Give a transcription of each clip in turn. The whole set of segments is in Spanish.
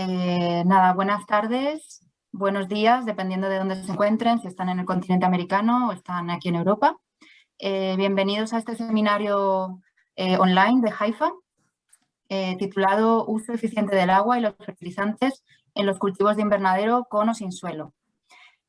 Nada, buenas tardes, buenos días, dependiendo de dónde se encuentren, si están en el continente americano o están aquí en Europa. Bienvenidos a este seminario online de Haifa, titulado Uso eficiente del agua y los fertilizantes en los cultivos de invernadero con o sin suelo.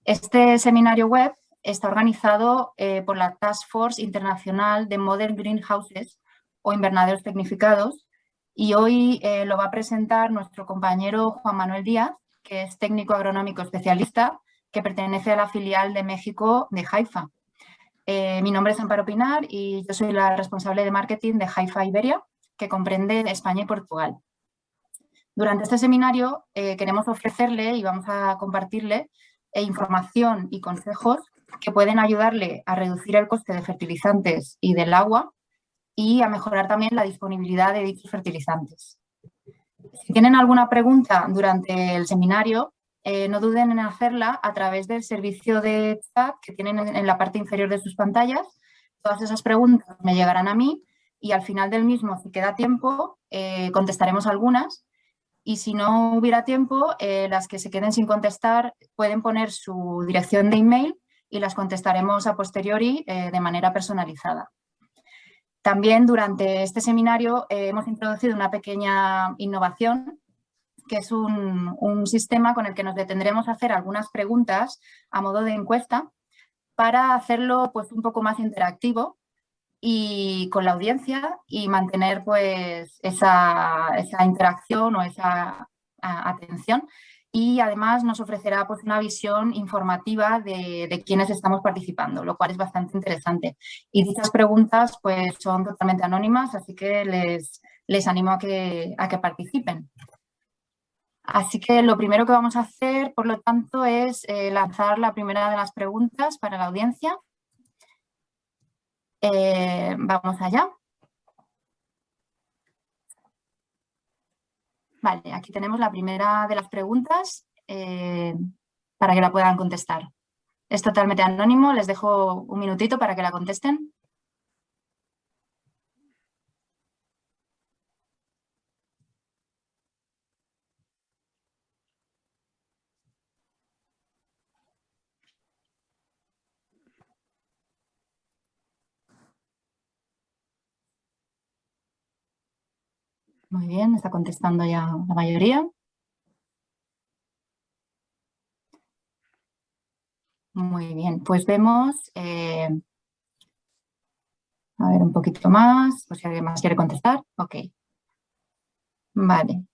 Este seminario web está organizado por la Task Force Internacional de Modern Greenhouses o invernaderos tecnificados, y hoy lo va a presentar nuestro compañero Juan Manuel Díaz, que es técnico agronómico especialista que pertenece a la filial de México de Haifa. Mi nombre es Amparo Pinar y yo soy la responsable de marketing de Haifa Iberia, que comprende España y Portugal. Durante este seminario queremos ofrecerle y vamos a compartirle información y consejos que pueden ayudarle a reducir el coste de fertilizantes y del agua y a mejorar también la disponibilidad de dichos fertilizantes. Si tienen alguna pregunta durante el seminario, no duden en hacerla a través del servicio de chat que tienen en la parte inferior de sus pantallas. Todas esas preguntas me llegarán a mí y al final del mismo, si queda tiempo, contestaremos algunas. Y si no hubiera tiempo, las que se queden sin contestar pueden poner su dirección de email y las contestaremos a posteriori de manera personalizada. También durante este seminario hemos introducido una pequeña innovación, que es un sistema con el que nos detendremos a hacer algunas preguntas a modo de encuesta para hacerlo pues, un poco más interactivo y con la audiencia y mantener pues, esa interacción o esa atención. Y además nos ofrecerá pues, una visión informativa de quienes estamos participando, lo cual es bastante interesante. Y dichas preguntas pues, son totalmente anónimas, así que les animo a que participen. Así que lo primero que vamos a hacer, por lo tanto, es lanzar la primera de las preguntas para la audiencia. Vamos allá. Vale, aquí tenemos la primera de las preguntas para que la puedan contestar. Es totalmente anónimo, les dejo un minutito para que la contesten. Muy bien, está contestando ya la mayoría. Muy bien, pues vemos, a ver un poquito más, por si alguien más quiere contestar. Ok, vale.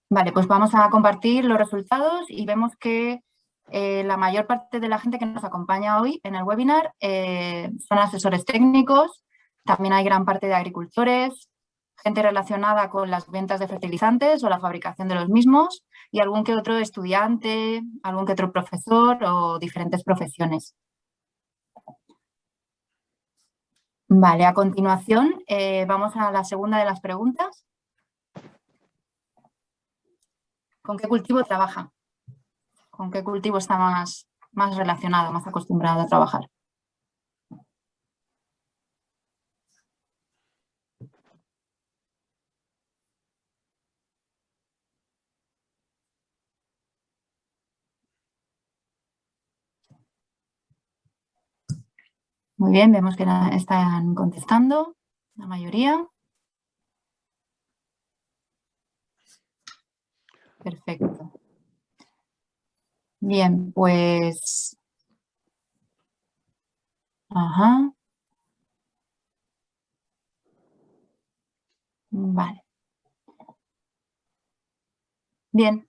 Vale, pues vamos a compartir los resultados y vemos que la mayor parte de la gente que nos acompaña hoy en el webinar son asesores técnicos, también hay gran parte de agricultores, gente relacionada con las ventas de fertilizantes o la fabricación de los mismos y algún que otro estudiante, algún que otro profesor o diferentes profesiones. Vale, a continuación vamos a la segunda de las preguntas. ¿Con qué cultivo trabaja? ¿Con qué cultivo está más relacionado, más acostumbrado a trabajar? Muy bien, vemos que están contestando la mayoría. Perfecto. Bien, pues... Ajá. Vale. Bien,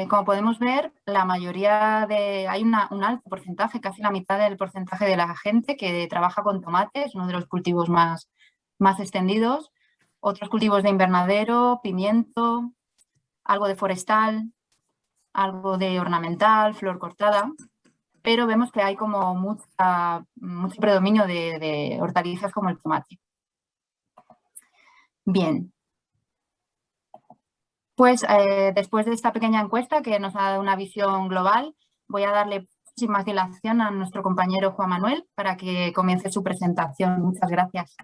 como podemos ver, la mayoría hay un alto porcentaje, casi la mitad del porcentaje de la gente que trabaja con tomate, es uno de los cultivos más extendidos. Otros cultivos de invernadero, pimiento, algo de forestal, algo de ornamental, flor cortada, pero vemos que hay como mucho predominio de hortalizas como el tomate. Bien. Pues después de esta pequeña encuesta que nos ha dado una visión global, voy a darle sin más dilación a nuestro compañero Juan Manuel para que comience su presentación. Muchas gracias.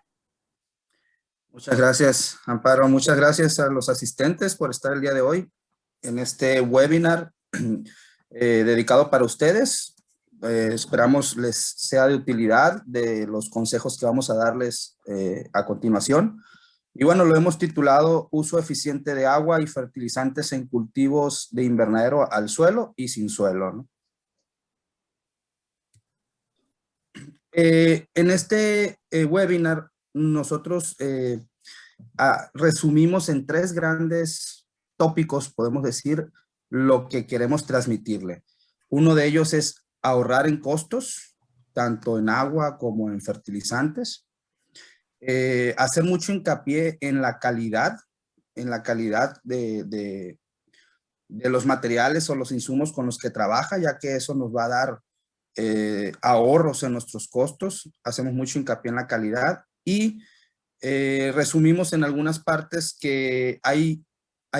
Muchas gracias, Amparo. Muchas gracias a los asistentes por estar el día de hoy en este webinar dedicado para ustedes. Esperamos les sea de utilidad de los consejos que vamos a darles a continuación. Y bueno, lo hemos titulado Uso eficiente de agua y fertilizantes en cultivos de invernadero al suelo y sin suelo, ¿no? En este webinar nosotros resumimos en 3 grandes tópicos, podemos decir, lo que queremos transmitirle. Uno de ellos es ahorrar en costos, tanto en agua como en fertilizantes. Hacer mucho hincapié en la calidad de los materiales o los insumos con los que trabaja, ya que eso nos va a dar ahorros en nuestros costos. Hacemos mucho hincapié en la calidad y resumimos en algunas partes que hay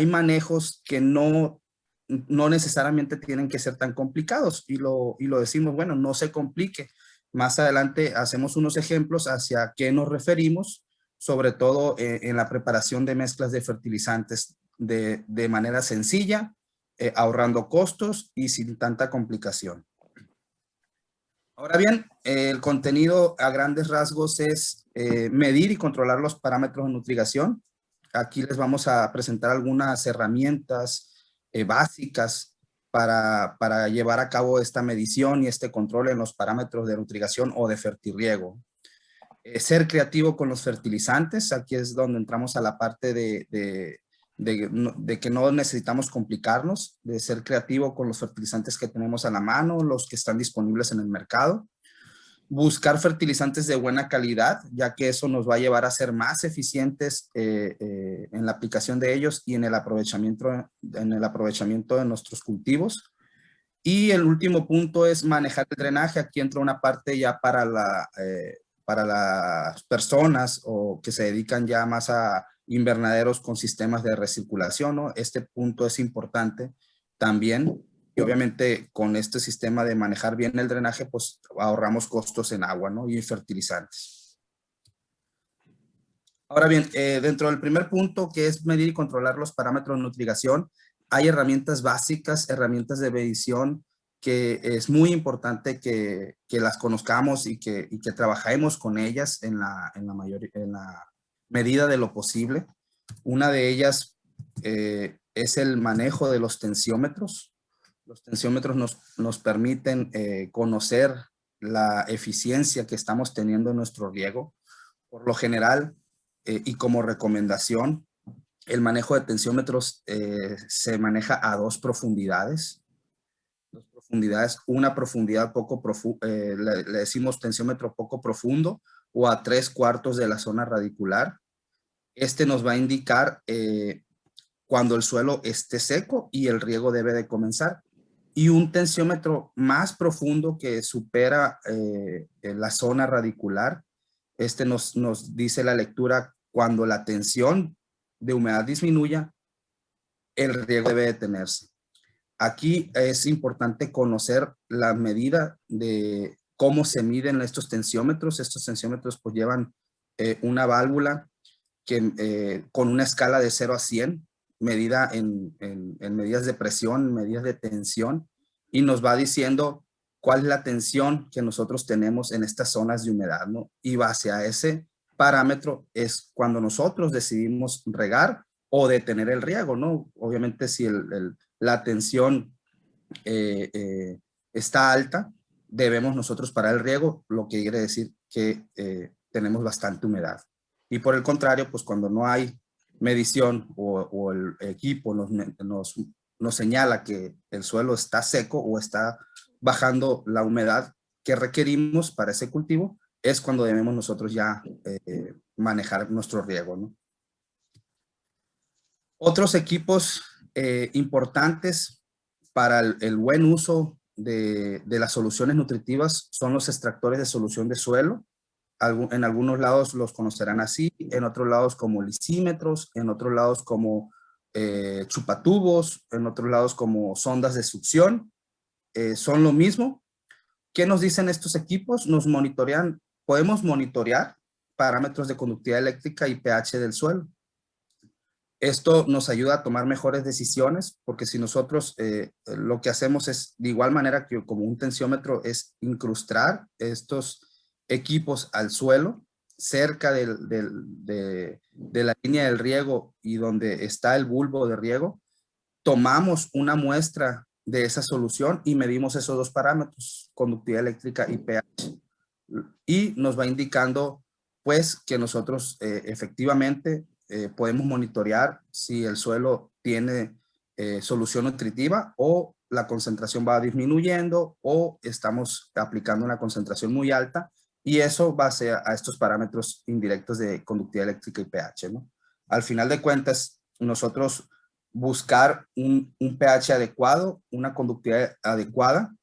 manejos que no necesariamente tienen que ser tan complicados y lo decimos, bueno, no se complique. Más adelante hacemos unos ejemplos hacia qué nos referimos, sobre todo en la preparación de mezclas de fertilizantes de manera sencilla, ahorrando costos y sin tanta complicación. Ahora bien, el contenido a grandes rasgos es medir y controlar los parámetros de nutrición. Aquí les vamos a presentar algunas herramientas básicas para llevar a cabo esta medición y este control en los parámetros de nutrición o de fertirriego. Ser creativo con los fertilizantes. Aquí es donde entramos a la parte de que no necesitamos complicarnos, de ser creativo con los fertilizantes que tenemos a la mano, los que están disponibles en el mercado. Buscar fertilizantes de buena calidad, ya que eso nos va a llevar a ser más eficientes en la aplicación de ellos y en el aprovechamiento de nuestros cultivos. Y el último punto es manejar el drenaje. Aquí entra una parte ya para las personas o que se dedican ya más a invernaderos con sistemas de recirculación, ¿no? Este punto es importante también. Y obviamente con este sistema de manejar bien el drenaje, pues ahorramos costos en agua, ¿no? Y en fertilizantes. Ahora bien, dentro del primer punto, que es medir y controlar los parámetros de nutrición, hay herramientas básicas, herramientas de medición que es muy importante que las conozcamos y que trabajemos con ellas en la medida de lo posible. Una de ellas es el manejo de los tensiómetros. Los tensiómetros nos permiten conocer la eficiencia que estamos teniendo en nuestro riego. Por lo general, y como recomendación, el manejo de tensiómetros se maneja a 2 profundidades. Una profundidad poco profunda, le decimos tensiómetro poco profundo, o a 3/4 de la zona radicular. Este nos va a indicar cuando el suelo esté seco y el riego debe de comenzar. Y un tensiómetro más profundo que supera la zona radicular, este nos dice la lectura cuando la tensión de humedad disminuya, el riego debe detenerse. Aquí es importante conocer la medida de cómo se miden estos tensiómetros. Estos tensiómetros pues llevan una válvula que, con una escala de 0 a 100, medida en medidas de presión, medidas de tensión, y nos va diciendo cuál es la tensión que nosotros tenemos en estas zonas de humedad, ¿no? Y base a ese parámetro es cuando nosotros decidimos regar o detener el riego, ¿no? Obviamente si la tensión está alta, debemos nosotros parar el riego, lo que quiere decir que tenemos bastante humedad. Y por el contrario, pues cuando no hay medición o el equipo nos señala que el suelo está seco o está bajando la humedad que requerimos para ese cultivo, es cuando debemos nosotros ya manejar nuestro riego, ¿no? Otros equipos importantes para el buen uso de las soluciones nutritivas son los extractores de solución de suelo. En algunos lados los conocerán así, en otros lados como lisímetros, en otros lados como chupatubos, en otros lados como sondas de succión. Son lo mismo. ¿Qué nos dicen estos equipos? Nos monitorean, podemos monitorear parámetros de conductividad eléctrica y pH del suelo. Esto nos ayuda a tomar mejores decisiones, porque si nosotros lo que hacemos es, de igual manera que como un tensiómetro, es incrustar estos equipos al suelo, cerca de la línea del riego y donde está el bulbo de riego, tomamos una muestra de esa solución y medimos esos dos parámetros, conductividad eléctrica y pH. Y nos va indicando, pues, que nosotros efectivamente podemos monitorear si el suelo tiene solución nutritiva o la concentración va disminuyendo o estamos aplicando una concentración muy alta, y eso base a estos parámetros indirectos de conductividad eléctrica y pH, ¿no? Al final de cuentas, nosotros buscar un pH adecuado, una conductividad adecuada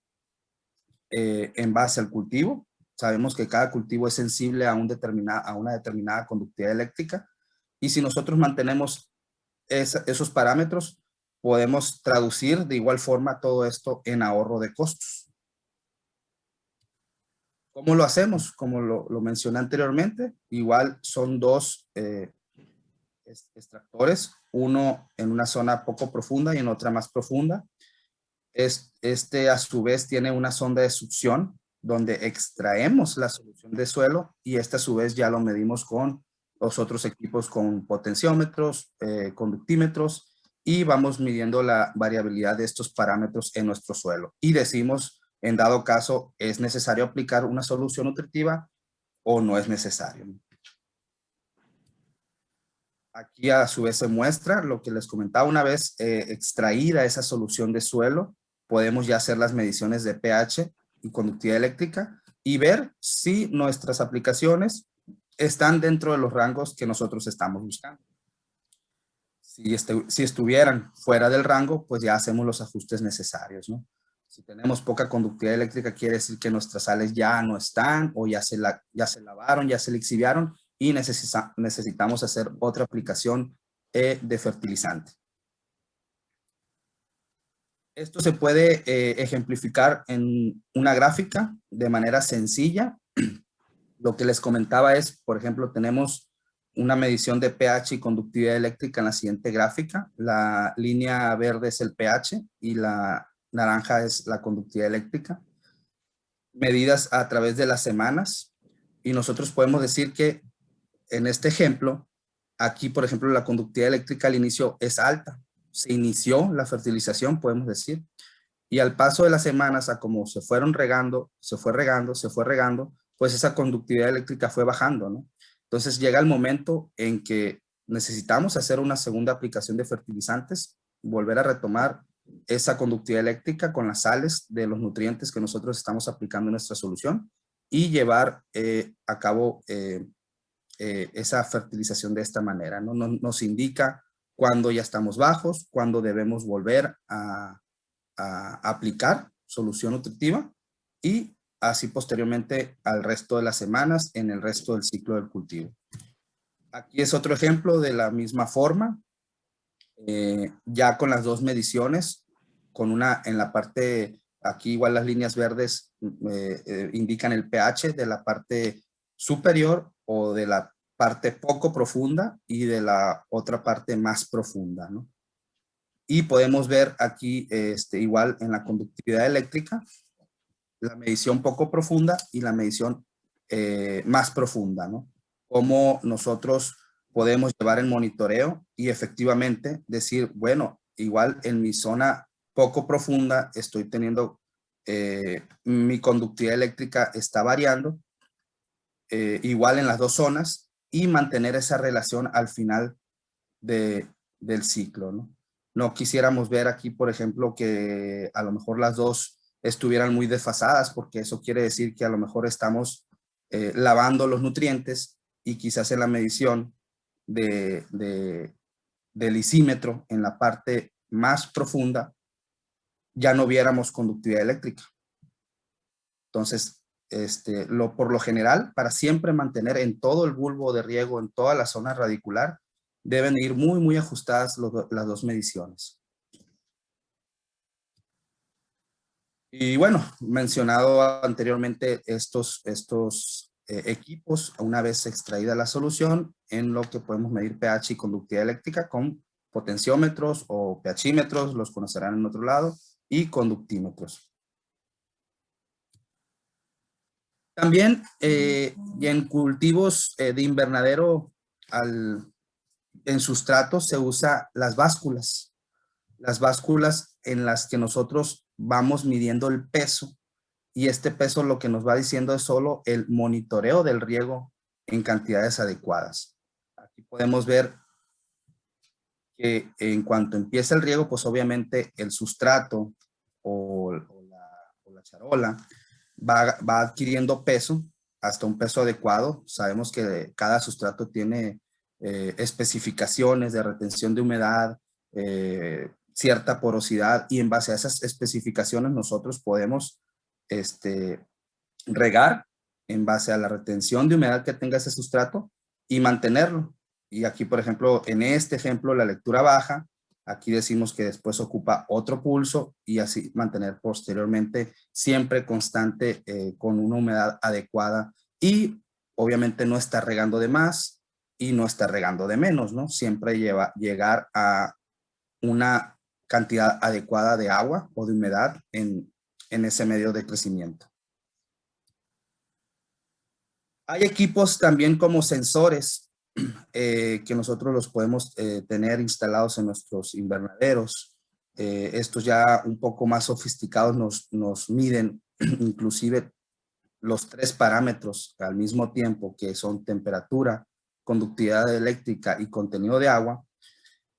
en base al cultivo. Sabemos que cada cultivo es sensible a una determinada conductividad eléctrica, y si nosotros mantenemos esos parámetros, podemos traducir de igual forma todo esto en ahorro de costos. ¿Cómo lo hacemos? Como lo mencioné anteriormente, igual son dos extractores, uno en una zona poco profunda y en otra más profunda. Este a su vez tiene una sonda de succión donde extraemos la solución de suelo, y este a su vez ya lo medimos con los otros equipos, con potenciómetros, conductímetros, y vamos midiendo la variabilidad de estos parámetros en nuestro suelo. Y decimos, en dado caso, ¿es necesario aplicar una solución nutritiva o no es necesario? Aquí a su vez se muestra lo que les comentaba. Una vez extraída esa solución de suelo, podemos ya hacer las mediciones de pH y conductividad eléctrica y ver si nuestras aplicaciones están dentro de los rangos que nosotros estamos buscando. Si estuvieran fuera del rango, pues ya hacemos los ajustes necesarios, ¿no? Si tenemos poca conductividad eléctrica, quiere decir que nuestras sales ya no están, o ya se lavaron, ya se lixiviaron, y necesitamos hacer otra aplicación de fertilizante. Esto se puede ejemplificar en una gráfica de manera sencilla. Lo que les comentaba es, por ejemplo, tenemos una medición de pH y conductividad eléctrica en la siguiente gráfica. La línea verde es el pH y la naranja es la conductividad eléctrica, medidas a través de las semanas. Y nosotros podemos decir que en este ejemplo, aquí, por ejemplo, la conductividad eléctrica al inicio es alta. Se inició la fertilización, podemos decir. Y al paso de las semanas, a como se fueron regando, se fue regando, pues esa conductividad eléctrica fue bajando, ¿no? Entonces llega el momento en que necesitamos hacer una segunda aplicación de fertilizantes, volver a retomar esa conductividad eléctrica con las sales de los nutrientes que nosotros estamos aplicando en nuestra solución, y llevar a cabo esa fertilización de esta manera, ¿no? Nos indica cuándo ya estamos bajos, cuándo debemos volver a aplicar solución nutritiva, y así posteriormente al resto de las semanas en el resto del ciclo del cultivo. Aquí es otro ejemplo de la misma forma, ya con las dos mediciones, con una en la parte, aquí igual las líneas verdes indican el pH de la parte superior o de la parte poco profunda, y de la otra parte más profunda, ¿no? Y podemos ver aquí igual en la conductividad eléctrica, la medición poco profunda y la medición más profunda, ¿no? Cómo nosotros podemos llevar el monitoreo y efectivamente decir, bueno, igual en mi zona poco profunda estoy teniendo, mi conductividad eléctrica está variando, igual en las dos zonas, y mantener esa relación al final del ciclo, ¿no? No quisiéramos ver aquí, por ejemplo, que a lo mejor las dos estuvieran muy desfasadas, porque eso quiere decir que a lo mejor estamos lavando los nutrientes, y quizás en la medición del isímetro en la parte más profunda ya no viéramos conductividad eléctrica. Entonces, por lo general, para siempre mantener en todo el bulbo de riego, en toda la zona radicular, deben ir muy, muy ajustadas las dos mediciones. Y bueno, mencionado anteriormente estos equipos una vez extraída la solución en lo que podemos medir pH y conductividad eléctrica con potenciómetros o pHímetros, los conocerán en otro lado, y conductímetros. También y en cultivos de invernadero en sustratos se usa las básculas. Las básculas en las que nosotros vamos midiendo el peso, y este peso lo que nos va diciendo es solo el monitoreo del riego en cantidades adecuadas. Aquí podemos ver que en cuanto empieza el riego, pues obviamente el sustrato o la charola va adquiriendo peso hasta un peso adecuado. Sabemos que cada sustrato tiene especificaciones de retención de humedad, cierta porosidad, y en base a esas especificaciones nosotros podemos regar en base a la retención de humedad que tenga ese sustrato y mantenerlo. Y aquí, por ejemplo, en este ejemplo, la lectura baja, aquí decimos que después ocupa otro pulso y así mantener posteriormente siempre constante con una humedad adecuada, y obviamente no estar regando de más y no estar regando de menos, ¿no? Siempre llegar a una cantidad adecuada de agua o de humedad en ese medio de crecimiento. Hay equipos también como sensores que nosotros los podemos tener instalados en nuestros invernaderos. Estos ya un poco más sofisticados nos miden inclusive los 3 parámetros al mismo tiempo, que son temperatura, conductividad eléctrica y contenido de agua.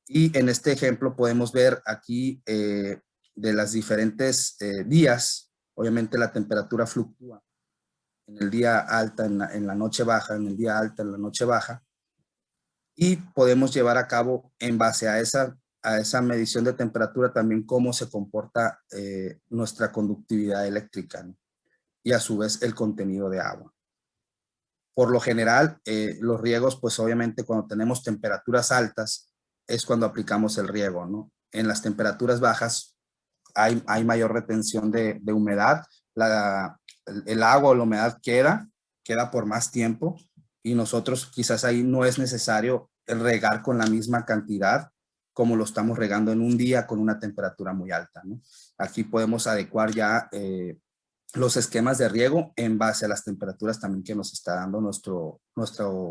Y en este ejemplo podemos ver aquí de las diferentes días. Obviamente la temperatura fluctúa en el día alta, en la noche baja, en el día alta, en la noche baja. Y podemos llevar a cabo en base a esa medición de temperatura también cómo se comporta nuestra conductividad eléctrica, ¿no? Y a su vez el contenido de agua. Por lo general, los riegos, pues obviamente cuando tenemos temperaturas altas es cuando aplicamos el riego, ¿no? En las temperaturas bajas hay mayor retención de humedad, el agua o la humedad queda por más tiempo, y nosotros quizás ahí no es necesario regar con la misma cantidad como lo estamos regando en un día con una temperatura muy alta, ¿no? Aquí podemos adecuar ya los esquemas de riego en base a las temperaturas también que nos está dando nuestro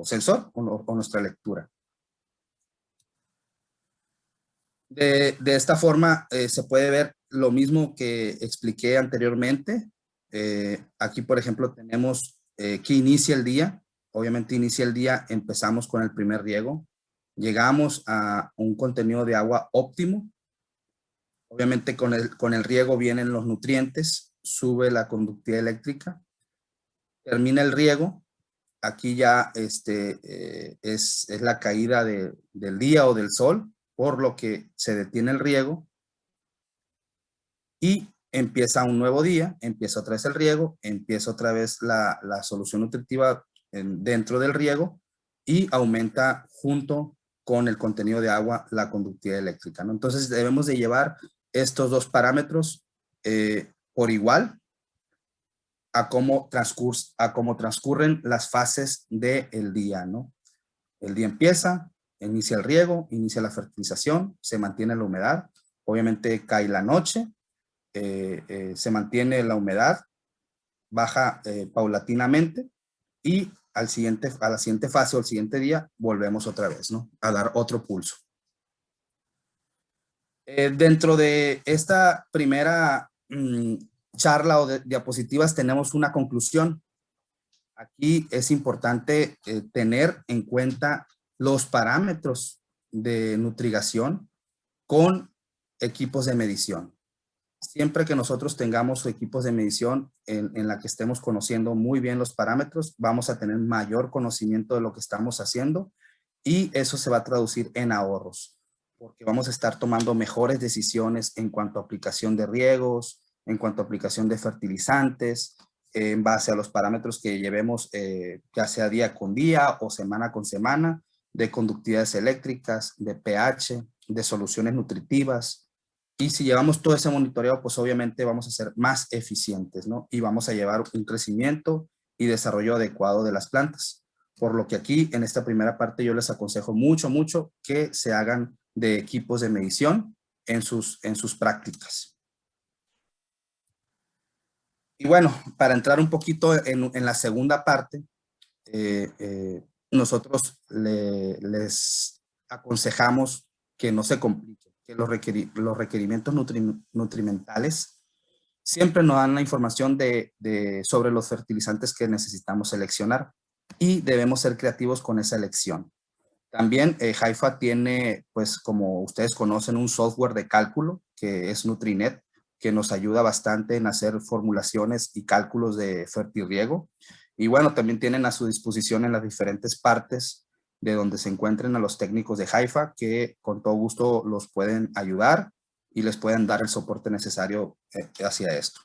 sensor o nuestra lectura. De esta forma se puede ver lo mismo que expliqué anteriormente. Aquí, por ejemplo, tenemos que inicia el día. Obviamente inicia el día, empezamos con el primer riego. Llegamos a un contenido de agua óptimo. Obviamente con el riego vienen los nutrientes, sube la conductividad eléctrica. Termina el riego. Aquí ya es la caída del día o del sol, por lo que se detiene el riego y empieza un nuevo día, empieza otra vez el riego, empieza otra vez la solución nutritiva dentro del riego, y aumenta junto con el contenido de agua la conductividad eléctrica, ¿no? Entonces debemos de llevar estos dos parámetros por igual a cómo transcurren las fases del día, ¿no? El día empieza, inicia el riego, inicia la fertilización, se mantiene la humedad, obviamente cae la noche, se mantiene la humedad, baja paulatinamente, y a la siguiente fase o al siguiente día volvemos otra vez, ¿no? A dar otro pulso. Dentro de esta primera charla o de diapositivas tenemos una conclusión. Aquí es importante tener en cuenta los parámetros de nutrigación con equipos de medición. Siempre que nosotros tengamos equipos de medición en la que estemos conociendo muy bien los parámetros, vamos a tener mayor conocimiento de lo que estamos haciendo, y eso se va a traducir en ahorros, porque vamos a estar tomando mejores decisiones en cuanto a aplicación de riegos, en cuanto a aplicación de fertilizantes, en base a los parámetros que llevemos, ya sea día con día o semana con semana, de conductividades eléctricas, de pH, de soluciones nutritivas. Y si llevamos todo ese monitoreo, pues obviamente vamos a ser más eficientes, ¿no? Y vamos a llevar un crecimiento y desarrollo adecuado de las plantas. Por lo que aquí, en esta primera parte, yo les aconsejo mucho que se hagan de equipos de medición en sus prácticas. Y bueno, para entrar un poquito en la segunda parte, nosotros les aconsejamos que no se compliquen, que los requerimientos nutrimentales siempre nos dan la información sobre los fertilizantes que necesitamos seleccionar y debemos ser creativos con esa elección. También Haifa tiene, pues como ustedes conocen, un software de cálculo que es Nutrinet, que nos ayuda bastante en hacer formulaciones y cálculos de fertirriego. Y bueno, también tienen a su disposición en las diferentes partes de donde se encuentren a los técnicos de Haifa, que con todo gusto los pueden ayudar y les pueden dar el soporte necesario hacia esto.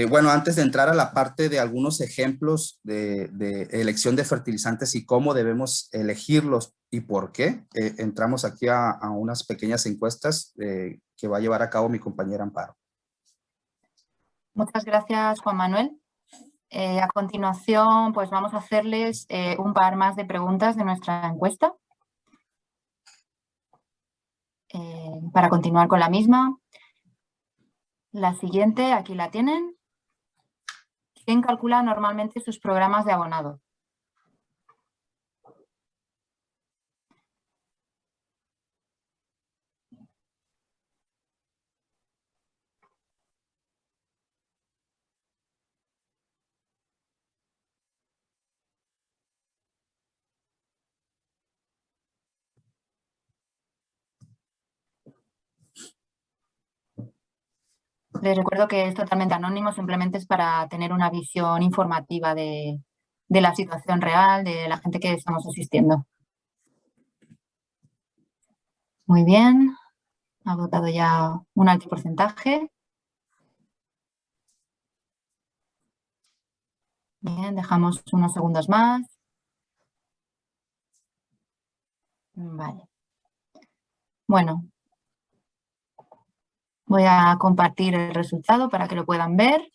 Bueno, antes de entrar a la parte de algunos ejemplos de elección de fertilizantes y cómo debemos elegirlos y por qué, entramos aquí a unas pequeñas encuestas que va a llevar a cabo mi compañera Amparo. Muchas gracias, Juan Manuel. A continuación, pues vamos a hacerles un par más de preguntas de nuestra encuesta. Para continuar con la misma. La siguiente, aquí la tienen. ¿Quién calcula normalmente sus programas de abonado? Les recuerdo que es totalmente anónimo, simplemente es para tener una visión informativa de la situación real, de la gente que estamos asistiendo. Muy bien, ha votado ya un alto porcentaje. Bien, dejamos unos segundos más. Vale. Bueno, voy a compartir el resultado para que lo puedan ver.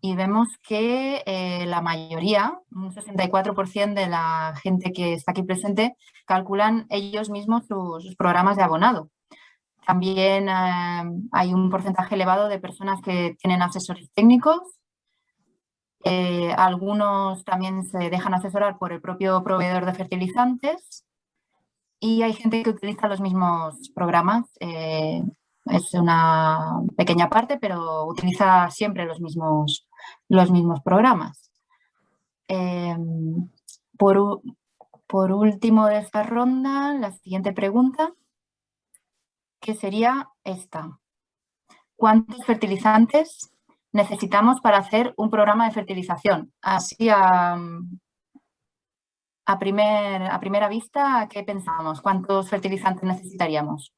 Y vemos que la mayoría, un 64% de la gente que está aquí presente, calculan ellos mismos sus programas de abonado. También hay un porcentaje elevado de personas que tienen asesores técnicos. Algunos también se dejan asesorar por el propio proveedor de fertilizantes. Y hay gente que utiliza los mismos programas. Es una pequeña parte, pero utiliza siempre los mismos programas. Por último de esta ronda, la siguiente pregunta, que sería esta. ¿Cuántos fertilizantes necesitamos para hacer un programa de fertilización? Así a primera vista, ¿qué pensamos? ¿Cuántos fertilizantes necesitaríamos?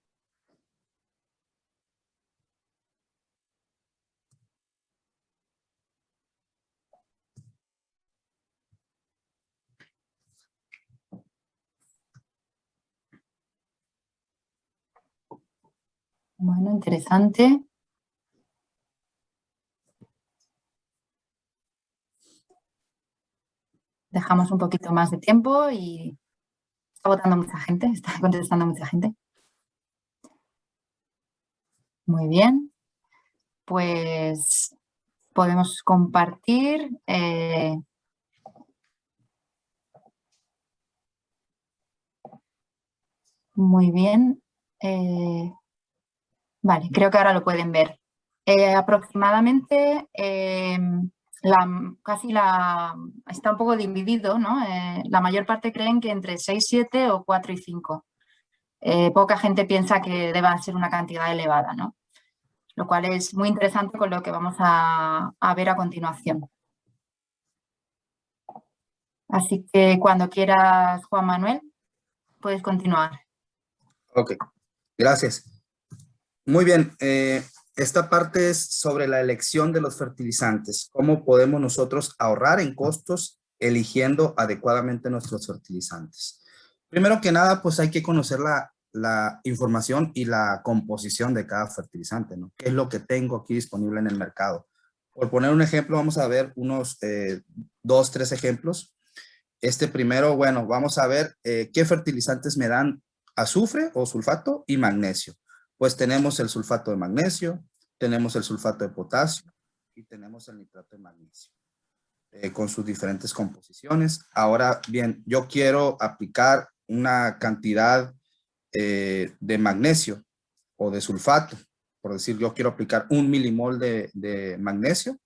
Bueno, interesante. Dejamos un poquito más de tiempo y está votando mucha gente, está contestando mucha gente. Muy bien. Pues podemos compartir. Muy bien. Vale, creo que ahora lo pueden ver. Aproximadamente, está un poco dividido, ¿no? La mayor parte creen que entre 6, 7 o 4 y 5. Poca gente piensa que deba ser una cantidad elevada, ¿no? Lo cual es muy interesante con lo que vamos a ver a continuación. Así que cuando quieras, Juan Manuel, puedes continuar. Ok, gracias. Muy bien, esta parte es sobre la elección de los fertilizantes. ¿Cómo podemos nosotros ahorrar en costos eligiendo adecuadamente nuestros fertilizantes? Primero que nada, pues hay que conocer la información y la composición de cada fertilizante, ¿no? ¿Qué es lo que tengo aquí disponible en el mercado? Por poner un ejemplo, vamos a ver unos 2, 3 ejemplos. Este primero, bueno, vamos a ver qué fertilizantes me dan azufre o sulfato y magnesio. Pues tenemos el sulfato de magnesio, tenemos el sulfato de potasio y tenemos el nitrato de magnesio con sus diferentes composiciones. Ahora bien, yo quiero aplicar una cantidad de magnesio o de sulfato. Por decir, yo quiero aplicar 1 milimol de magnesio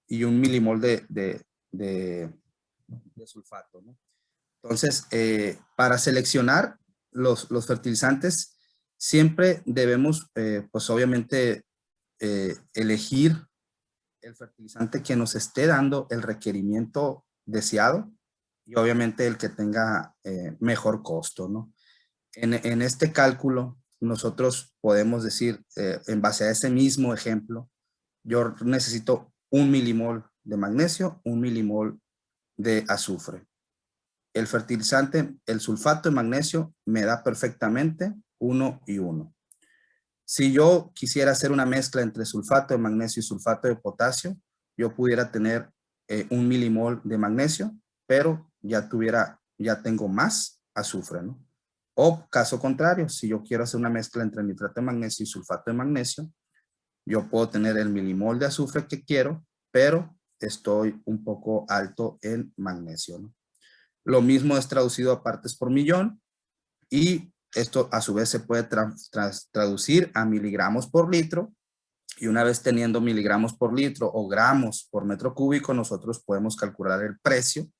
y 1 milimol de sulfato, ¿no? Entonces, para seleccionar los fertilizantes, siempre debemos, pues obviamente, elegir el fertilizante que nos esté dando el requerimiento deseado y obviamente el que tenga mejor costo, ¿no? En este cálculo, nosotros podemos decir, en base a ese mismo ejemplo, yo necesito 1 milimol de magnesio, 1 milimol de azufre. El fertilizante, el sulfato de magnesio, me da perfectamente 1 y 1. Si yo quisiera hacer una mezcla entre sulfato de magnesio y sulfato de potasio, yo pudiera tener 1 milimol de magnesio, pero ya tengo más azufre, ¿no? O caso contrario, si yo quiero hacer una mezcla entre nitrato de magnesio y sulfato de magnesio, yo puedo tener el milimol de azufre que quiero, pero estoy un poco alto en magnesio, ¿no? Lo mismo es traducido a partes por millón y esto a su vez se puede traducir a miligramos por litro y una vez teniendo miligramos por litro o gramos por metro cúbico, nosotros podemos calcular el precio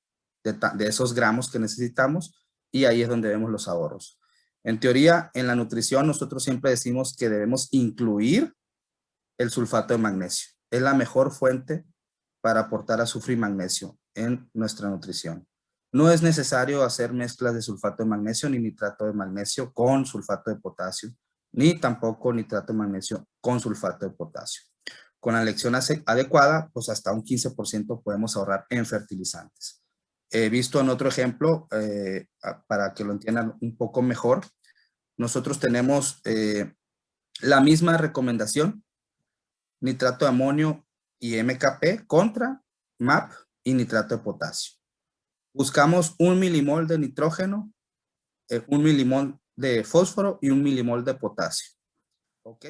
de esos gramos que necesitamos y ahí es donde vemos los ahorros. En teoría, en la nutrición nosotros siempre decimos que debemos incluir el sulfato de magnesio. Es la mejor fuente para aportar azufre y magnesio en nuestra nutrición. No es necesario hacer mezclas de sulfato de magnesio ni nitrato de magnesio con sulfato de potasio, ni tampoco nitrato de magnesio con sulfato de potasio. Con la elección adecuada, pues hasta un 15% podemos ahorrar en fertilizantes. He visto en otro ejemplo, para que lo entiendan un poco mejor, nosotros tenemos la misma recomendación, nitrato de amonio y MKP contra MAP y nitrato de potasio. Buscamos 1 milimol de nitrógeno, 1 milimol de fósforo y 1 milimol de potasio. ¿Ok?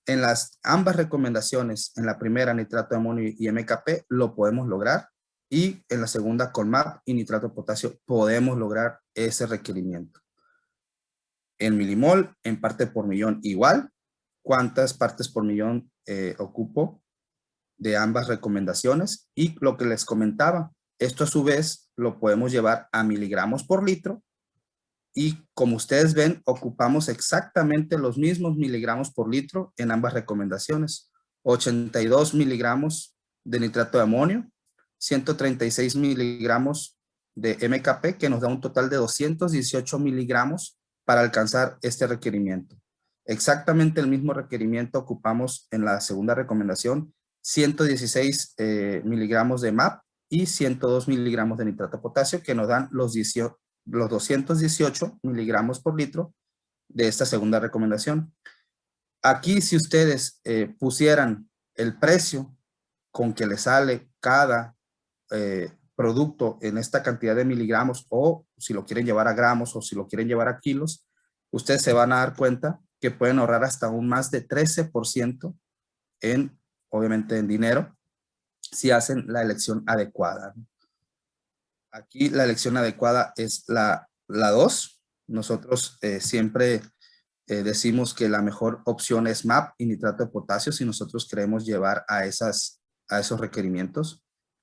En las ambas recomendaciones, en la primera nitrato de amonio y MKP, lo podemos lograr. Y en la segunda con MAP y nitrato de potasio podemos lograr ese requerimiento. En milimol, en parte por millón igual. ¿Cuántas partes por millón ocupo de ambas recomendaciones? Y lo que les comentaba, esto a su vez lo podemos llevar a miligramos por litro y como ustedes ven, ocupamos exactamente los mismos miligramos por litro en ambas recomendaciones. 82 miligramos de nitrato de amonio, 136 miligramos de MKP, que nos da un total de 218 miligramos para alcanzar este requerimiento. Exactamente el mismo requerimiento ocupamos en la segunda recomendación, 116 miligramos de MAP y 102 miligramos de nitrato de potasio, que nos dan los 218 miligramos por litro de esta segunda recomendación. Aquí, si ustedes pusieran el precio con que le sale cada producto en esta cantidad de miligramos, o si lo quieren llevar a gramos o si lo quieren llevar a kilos, ustedes se van a dar cuenta que pueden ahorrar hasta un más de 13% en, obviamente, en dinero, si hacen la elección adecuada. Aquí la elección adecuada es la 2. Nosotros siempre decimos que la mejor opción es MAP y nitrato de potasio si nosotros queremos llevar a esos requerimientos.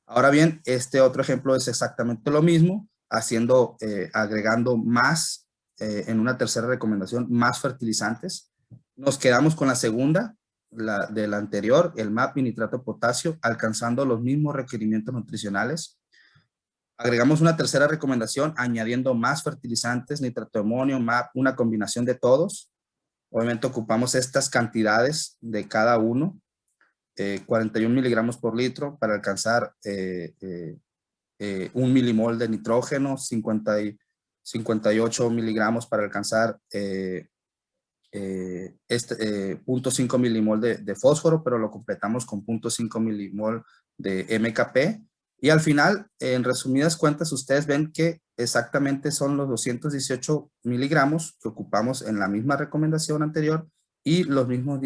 Ahora bien, este otro ejemplo es exactamente lo mismo, agregando más en una tercera recomendación, más fertilizantes. Nos quedamos con la segunda, de la anterior, el MAP y nitrato de potasio, alcanzando los mismos requerimientos nutricionales. Agregamos una tercera recomendación, añadiendo más fertilizantes, nitrato de amonio, MAP, una combinación de todos. Obviamente ocupamos estas cantidades de cada uno, 41 miligramos por litro para alcanzar 1 milimol de nitrógeno, 58 miligramos para alcanzar 0.5 milimol de fósforo, pero lo completamos con 0.5 milimol de MKP. Y al final, en resumidas cuentas, ustedes ven que exactamente son los 218 miligramos que ocupamos en la misma recomendación anterior y los mismos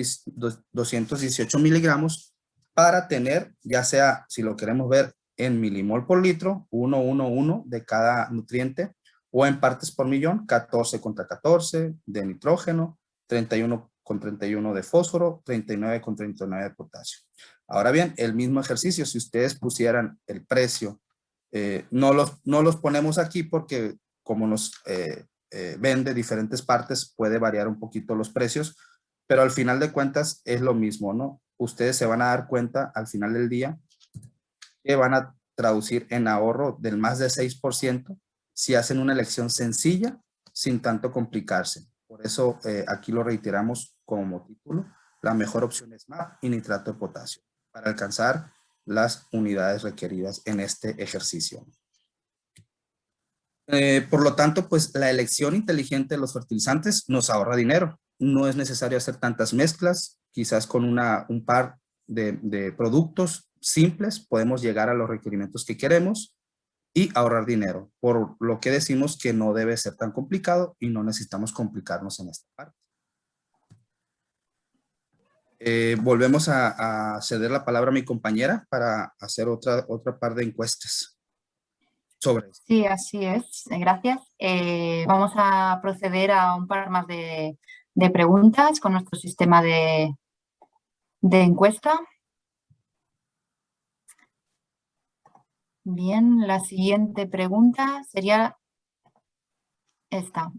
218 miligramos para tener, ya sea, si lo queremos ver en milimol por litro, 1 de cada nutriente, o en partes por millón, 14 contra 14 de nitrógeno, 31 con 31 de fósforo, 39 con 39 de potasio. Ahora bien, el mismo ejercicio, si ustedes pusieran el precio, no los ponemos aquí porque como nos ven de diferentes partes, puede variar un poquito los precios, pero al final de cuentas es lo mismo, ¿no? Ustedes se van a dar cuenta al final del día que van a traducir en ahorro del más de 6% si hacen una elección sencilla sin tanto complicarse. Por eso aquí lo reiteramos como título, la mejor opción es MAP y nitrato de potasio para alcanzar las unidades requeridas en este ejercicio. Por lo tanto, pues la elección inteligente de los fertilizantes nos ahorra dinero. No es necesario hacer tantas mezclas, quizás con un par de productos simples podemos llegar a los requerimientos que queremos y ahorrar dinero, por lo que decimos que no debe ser tan complicado y no necesitamos complicarnos en esta parte. Volvemos a ceder la palabra a mi compañera para hacer otra par de encuestas sobre esto. Sí, así es. Gracias. Vamos a proceder a un par más de preguntas con nuestro sistema de encuesta. Bien, la siguiente pregunta sería esta.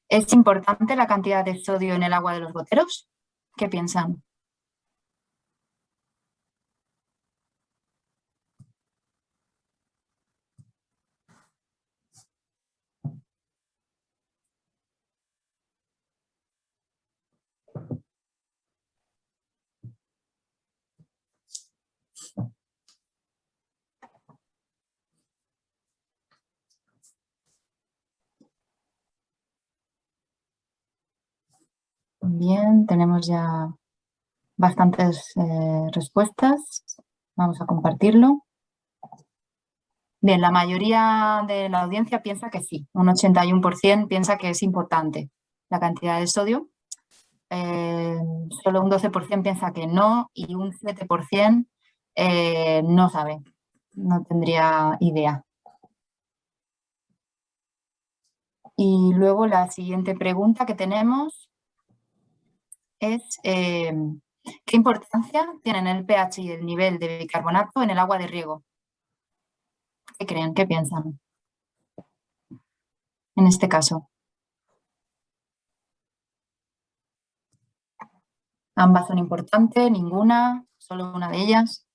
¿Es importante la cantidad de sodio en el agua de los goteros? ¿Qué piensan? Bien, tenemos ya bastantes respuestas. Vamos a compartirlo. Bien, la mayoría de la audiencia piensa que sí. Un 81% piensa que es importante la cantidad de sodio. Solo un 12% piensa que no y un 7% no sabe, no tendría idea. Y luego la siguiente pregunta que tenemos es ¿qué importancia tienen el pH y el nivel de bicarbonato en el agua de riego? ¿Qué creen? ¿Qué piensan en este caso? ¿Ambas son importantes? ¿Ninguna? ¿Solo una de ellas?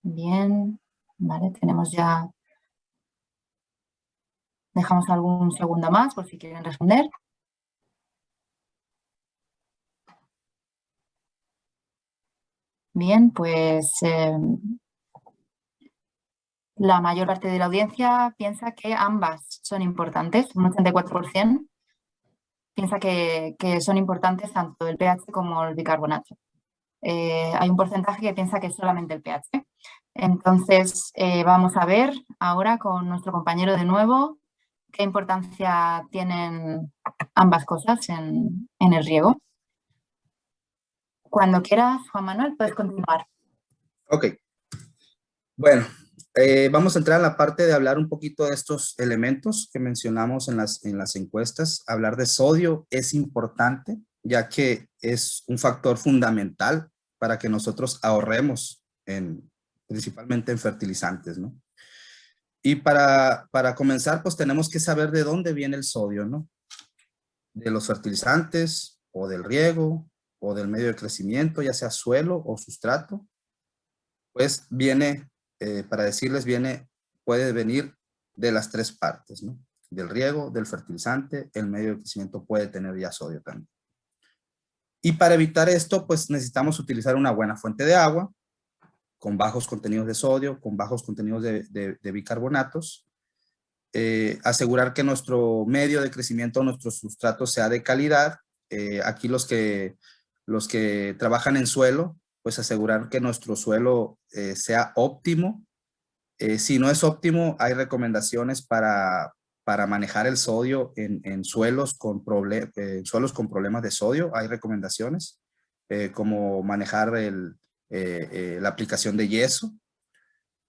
Bien, vale, tenemos ya... Dejamos algún segundo más por si quieren responder. Bien, pues la mayor parte de la audiencia piensa que ambas son importantes, un 84% piensa que son importantes tanto el pH como el bicarbonato. Hay un porcentaje que piensa que es solamente el pH. Entonces, vamos a ver ahora con nuestro compañero de nuevo qué importancia tienen ambas cosas en el riego. Cuando quieras, Juan Manuel, puedes continuar. Ok. Bueno, vamos a entrar a la parte de hablar un poquito de estos elementos que mencionamos en las encuestas. Hablar de sodio es importante, ya que es un factor fundamental para que nosotros ahorremos principalmente en fertilizantes, ¿no? Y para comenzar, pues tenemos que saber de dónde viene el sodio, ¿no? De los fertilizantes o del riego o del medio de crecimiento, ya sea suelo o sustrato. Pues viene, para decirles, puede venir de las tres partes, ¿no? Del riego, del fertilizante, el medio de crecimiento puede tener ya sodio también. Y para evitar esto, pues necesitamos utilizar una buena fuente de agua, con bajos contenidos de sodio, con bajos contenidos de bicarbonatos. Asegurar que nuestro medio de crecimiento, nuestro sustrato sea de calidad. Aquí los que trabajan en suelo, pues asegurar que nuestro suelo sea óptimo. Si no es óptimo, hay recomendaciones para manejar el sodio en suelos suelos con problemas de sodio. Hay recomendaciones como manejar la aplicación de yeso.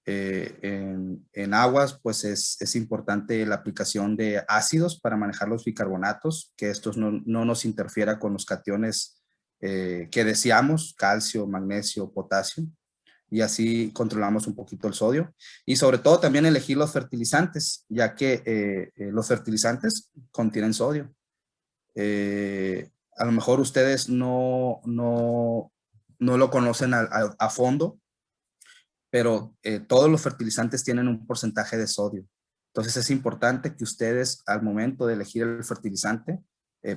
En aguas, pues es importante la aplicación de ácidos para manejar los bicarbonatos, que estos no nos interfiera con los cationes que deseamos, calcio, magnesio, potasio, y así controlamos un poquito el sodio. Y sobre todo también elegir los fertilizantes, ya que los fertilizantes contienen sodio. A lo mejor ustedes no lo conocen a fondo, pero todos los fertilizantes tienen un porcentaje de sodio. Entonces es importante que ustedes al momento de elegir el fertilizante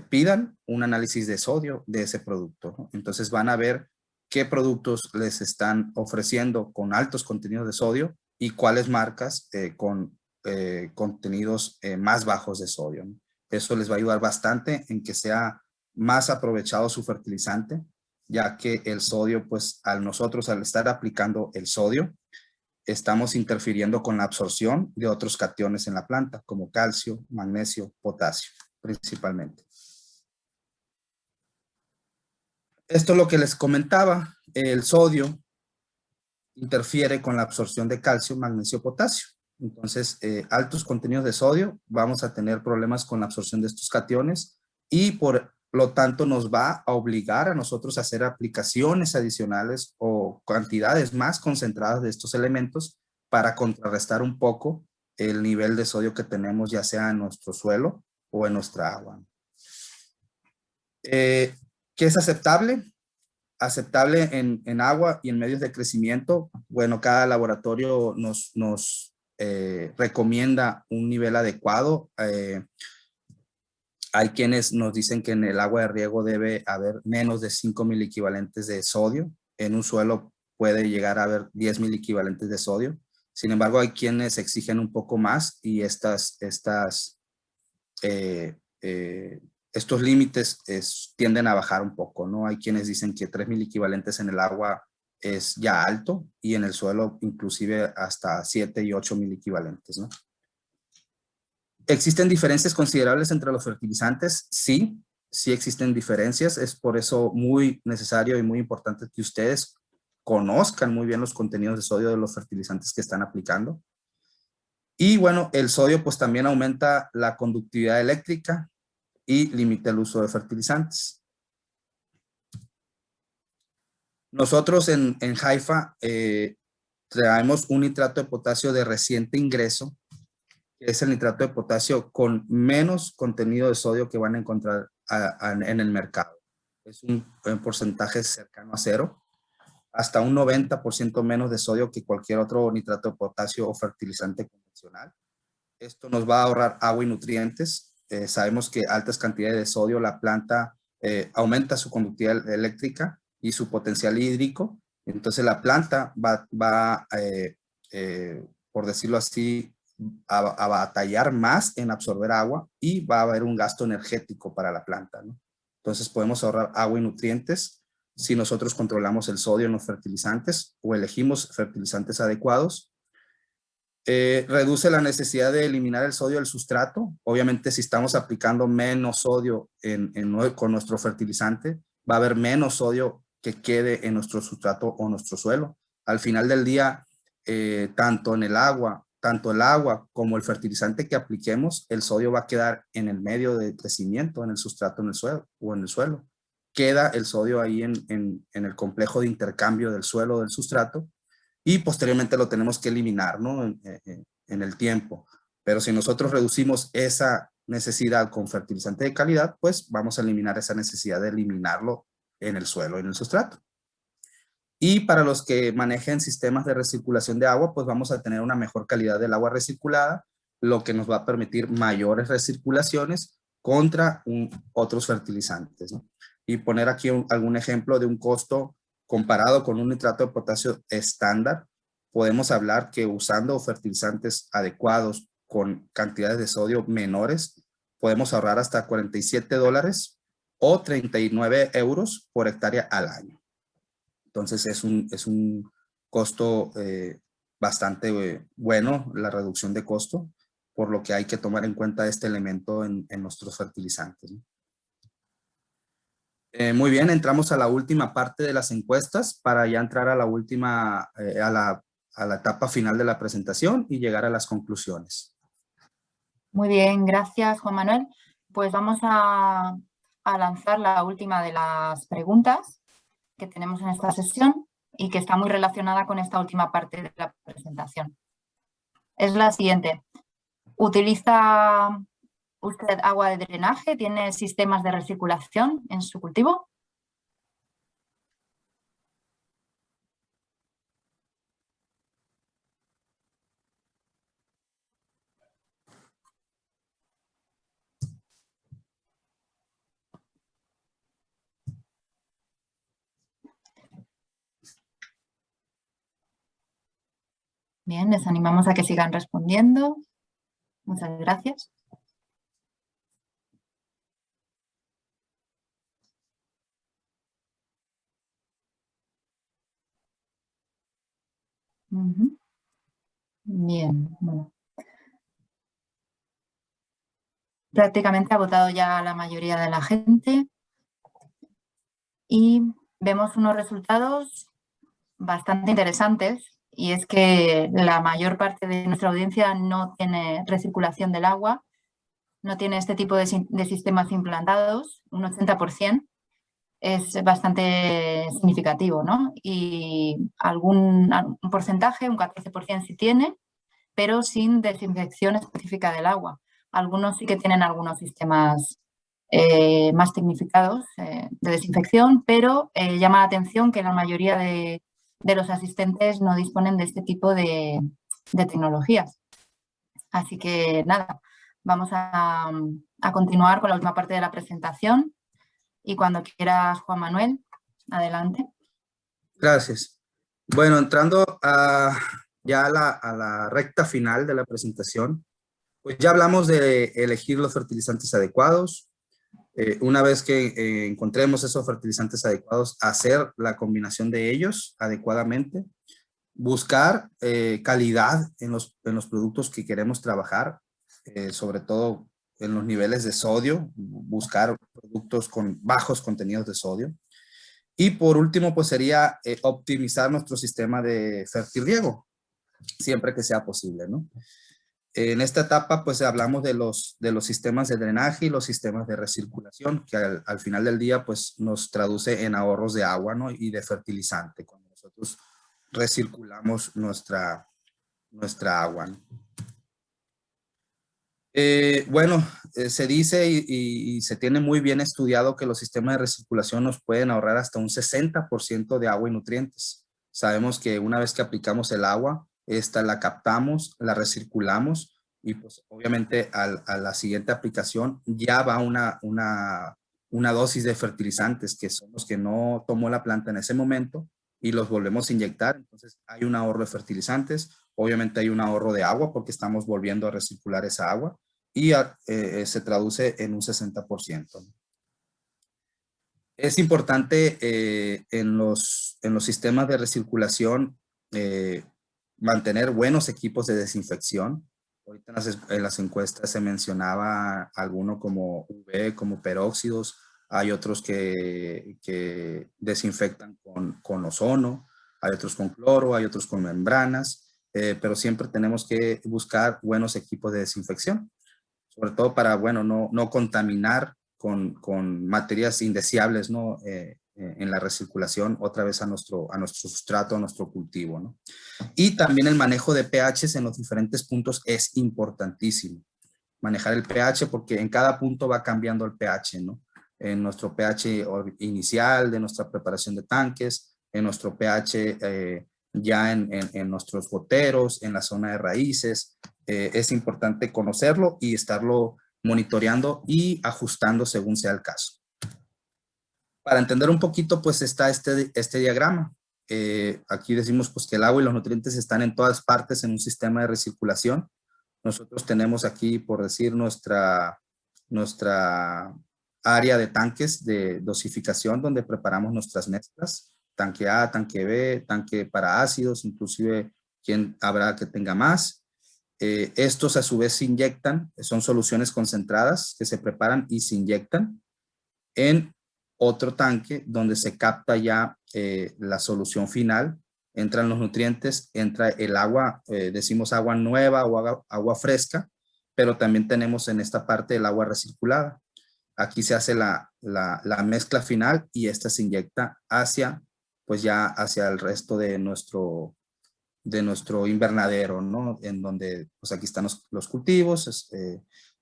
pidan un análisis de sodio de ese producto, ¿no? Entonces van a ver qué productos les están ofreciendo con altos contenidos de sodio y cuáles marcas con contenidos más bajos de sodio, ¿no? Eso les va a ayudar bastante en que sea más aprovechado su fertilizante, ya que el sodio, pues al estar aplicando el sodio, estamos interfiriendo con la absorción de otros cationes en la planta, como calcio, magnesio, potasio, principalmente. Esto es lo que les comentaba, el sodio interfiere con la absorción de calcio, magnesio, potasio. Entonces, altos contenidos de sodio, vamos a tener problemas con la absorción de estos cationes y por lo tanto nos va a obligar a nosotros a hacer aplicaciones adicionales o cantidades más concentradas de estos elementos para contrarrestar un poco el nivel de sodio que tenemos ya sea en nuestro suelo o en nuestra agua. ¿Qué es aceptable? Aceptable en agua y en medios de crecimiento. Bueno, cada laboratorio nos recomienda un nivel adecuado. Hay quienes nos dicen que en el agua de riego debe haber menos de 5,000 equivalentes de sodio. En un suelo puede llegar a haber 10,000 equivalentes de sodio. Sin embargo, hay quienes exigen un poco más y estos límites tienden a bajar un poco, ¿no? Hay quienes dicen que 3,000 equivalentes en el agua es ya alto y en el suelo inclusive hasta 7 y 8,000 equivalentes, ¿no? ¿Existen diferencias considerables entre los fertilizantes? Sí, sí existen diferencias. Es por eso muy necesario y muy importante que ustedes conozcan muy bien los contenidos de sodio de los fertilizantes que están aplicando. Y bueno, el sodio pues también aumenta la conductividad eléctrica y limita el uso de fertilizantes. Nosotros en Haifa traemos un nitrato de potasio de reciente ingreso, que es el nitrato de potasio con menos contenido de sodio que van a encontrar en el mercado. Es un porcentaje cercano a cero, hasta un 90% menos de sodio que cualquier otro nitrato de potasio o fertilizante convencional. Esto nos va a ahorrar agua y nutrientes. Sabemos que altas cantidades de sodio, la planta aumenta su conductividad eléctrica y su potencial hídrico. Entonces la planta va por decirlo así, a batallar más en absorber agua y va a haber un gasto energético para la planta, ¿no? Entonces podemos ahorrar agua y nutrientes si nosotros controlamos el sodio en los fertilizantes o elegimos fertilizantes adecuados. Reduce la necesidad de eliminar el sodio del sustrato. Obviamente, si estamos aplicando menos sodio con nuestro fertilizante, va a haber menos sodio que quede en nuestro sustrato o nuestro suelo. Al final del día, tanto el agua como el fertilizante que apliquemos, el sodio va a quedar en el medio de crecimiento, en el sustrato, en el suelo o en el suelo. Queda el sodio ahí en el complejo de intercambio del suelo o del sustrato, y posteriormente lo tenemos que eliminar, ¿no? En el tiempo. Pero si nosotros reducimos esa necesidad con fertilizante de calidad, pues vamos a eliminar esa necesidad de eliminarlo en el suelo, en el sustrato. Y para los que manejen sistemas de recirculación de agua, pues vamos a tener una mejor calidad del agua recirculada, lo que nos va a permitir mayores recirculaciones contra otros fertilizantes, ¿no? y poner aquí algún ejemplo de un costo comparado con un nitrato de potasio estándar. Podemos hablar que usando fertilizantes adecuados con cantidades de sodio menores, podemos ahorrar hasta $47 o 39 euros por hectárea al año. Entonces es un costo bastante bueno, la reducción de costo, por lo que hay que tomar en cuenta este elemento en nuestros fertilizantes, ¿no? Muy bien, entramos a la última parte de las encuestas para ya entrar a la última, a la etapa final de la presentación y llegar a las conclusiones. Muy bien, gracias, Juan Manuel. Pues vamos a lanzar la última de las preguntas que tenemos en esta sesión y que está muy relacionada con esta última parte de la presentación. Es la siguiente. ¿Utiliza usted agua de drenaje? ¿Tiene sistemas de recirculación en su cultivo? Bien, les animamos a que sigan respondiendo. Muchas gracias. Bien, bueno. Prácticamente ha votado ya la mayoría de la gente y vemos unos resultados bastante interesantes, y es que la mayor parte de nuestra audiencia no tiene recirculación del agua, no tiene este tipo de sistemas implantados, un 80%. Es bastante significativo, ¿no? Y un porcentaje, un 14% sí tiene, pero sin desinfección específica del agua. Algunos sí que tienen algunos sistemas más tecnificados de desinfección, pero llama la atención que la mayoría de los asistentes no disponen de este tipo de tecnologías. Así que nada, vamos a continuar con la última parte de la presentación. Y cuando quieras, Juan Manuel, adelante. Gracias. Bueno, entrando ya a la recta final de la presentación, pues ya hablamos de elegir los fertilizantes adecuados. Una vez que encontremos esos fertilizantes adecuados, hacer la combinación de ellos adecuadamente. Buscar calidad en los productos que queremos trabajar, sobre todo en los niveles de sodio, buscar productos con bajos contenidos de sodio. Y por último, pues sería optimizar nuestro sistema de fertirriego, siempre que sea posible, ¿no? En esta etapa, pues hablamos de los sistemas de drenaje y los sistemas de recirculación, que al final del día, pues nos traduce en ahorros de agua, ¿no? Y de fertilizante, cuando nosotros recirculamos nuestra agua, ¿no? Bueno, se dice y se tiene muy bien estudiado que los sistemas de recirculación nos pueden ahorrar hasta un 60% de agua y nutrientes. Sabemos que una vez que aplicamos el agua, esta la captamos, la recirculamos y pues obviamente a la siguiente aplicación ya va una dosis de fertilizantes que son los que no tomó la planta en ese momento y los volvemos a inyectar. Entonces hay un ahorro de fertilizantes, obviamente hay un ahorro de agua porque estamos volviendo a recircular esa agua y se traduce en un 60%. Es importante en los sistemas de recirculación mantener buenos equipos de desinfección. Ahorita en las encuestas se mencionaba alguno como UV, como peróxidos. Hay otros que desinfectan con ozono, hay otros con cloro, hay otros con membranas, pero siempre tenemos que buscar buenos equipos de desinfección, sobre todo para, bueno, no contaminar con materias indeseables, ¿no? En la recirculación otra vez a nuestro sustrato, a nuestro cultivo, ¿no? Y también el manejo de pHs en los diferentes puntos es importantísimo. Manejar el pH porque en cada punto va cambiando el pH, ¿no? En nuestro pH inicial de nuestra preparación de tanques, en nuestro pH ya en nuestros goteros, en la zona de raíces. Es importante conocerlo y estarlo monitoreando y ajustando según sea el caso. Para entender un poquito, pues está este diagrama. Aquí decimos pues, que el agua y los nutrientes están en todas partes en un sistema de recirculación. Nosotros tenemos aquí, por decir, nuestra área de tanques de dosificación donde preparamos nuestras mezclas. Tanque A, tanque B, tanque para ácidos, inclusive quien habrá que tenga más. Estos a su vez se inyectan, son soluciones concentradas que se preparan y se inyectan en otro tanque donde se capta ya la solución final. Entran los nutrientes, entra el agua, decimos agua nueva o agua fresca, pero también tenemos en esta parte el agua recirculada. Aquí se hace la mezcla final y esta se inyecta pues ya hacia el resto de nuestro invernadero, ¿no? En donde, pues aquí están los cultivos.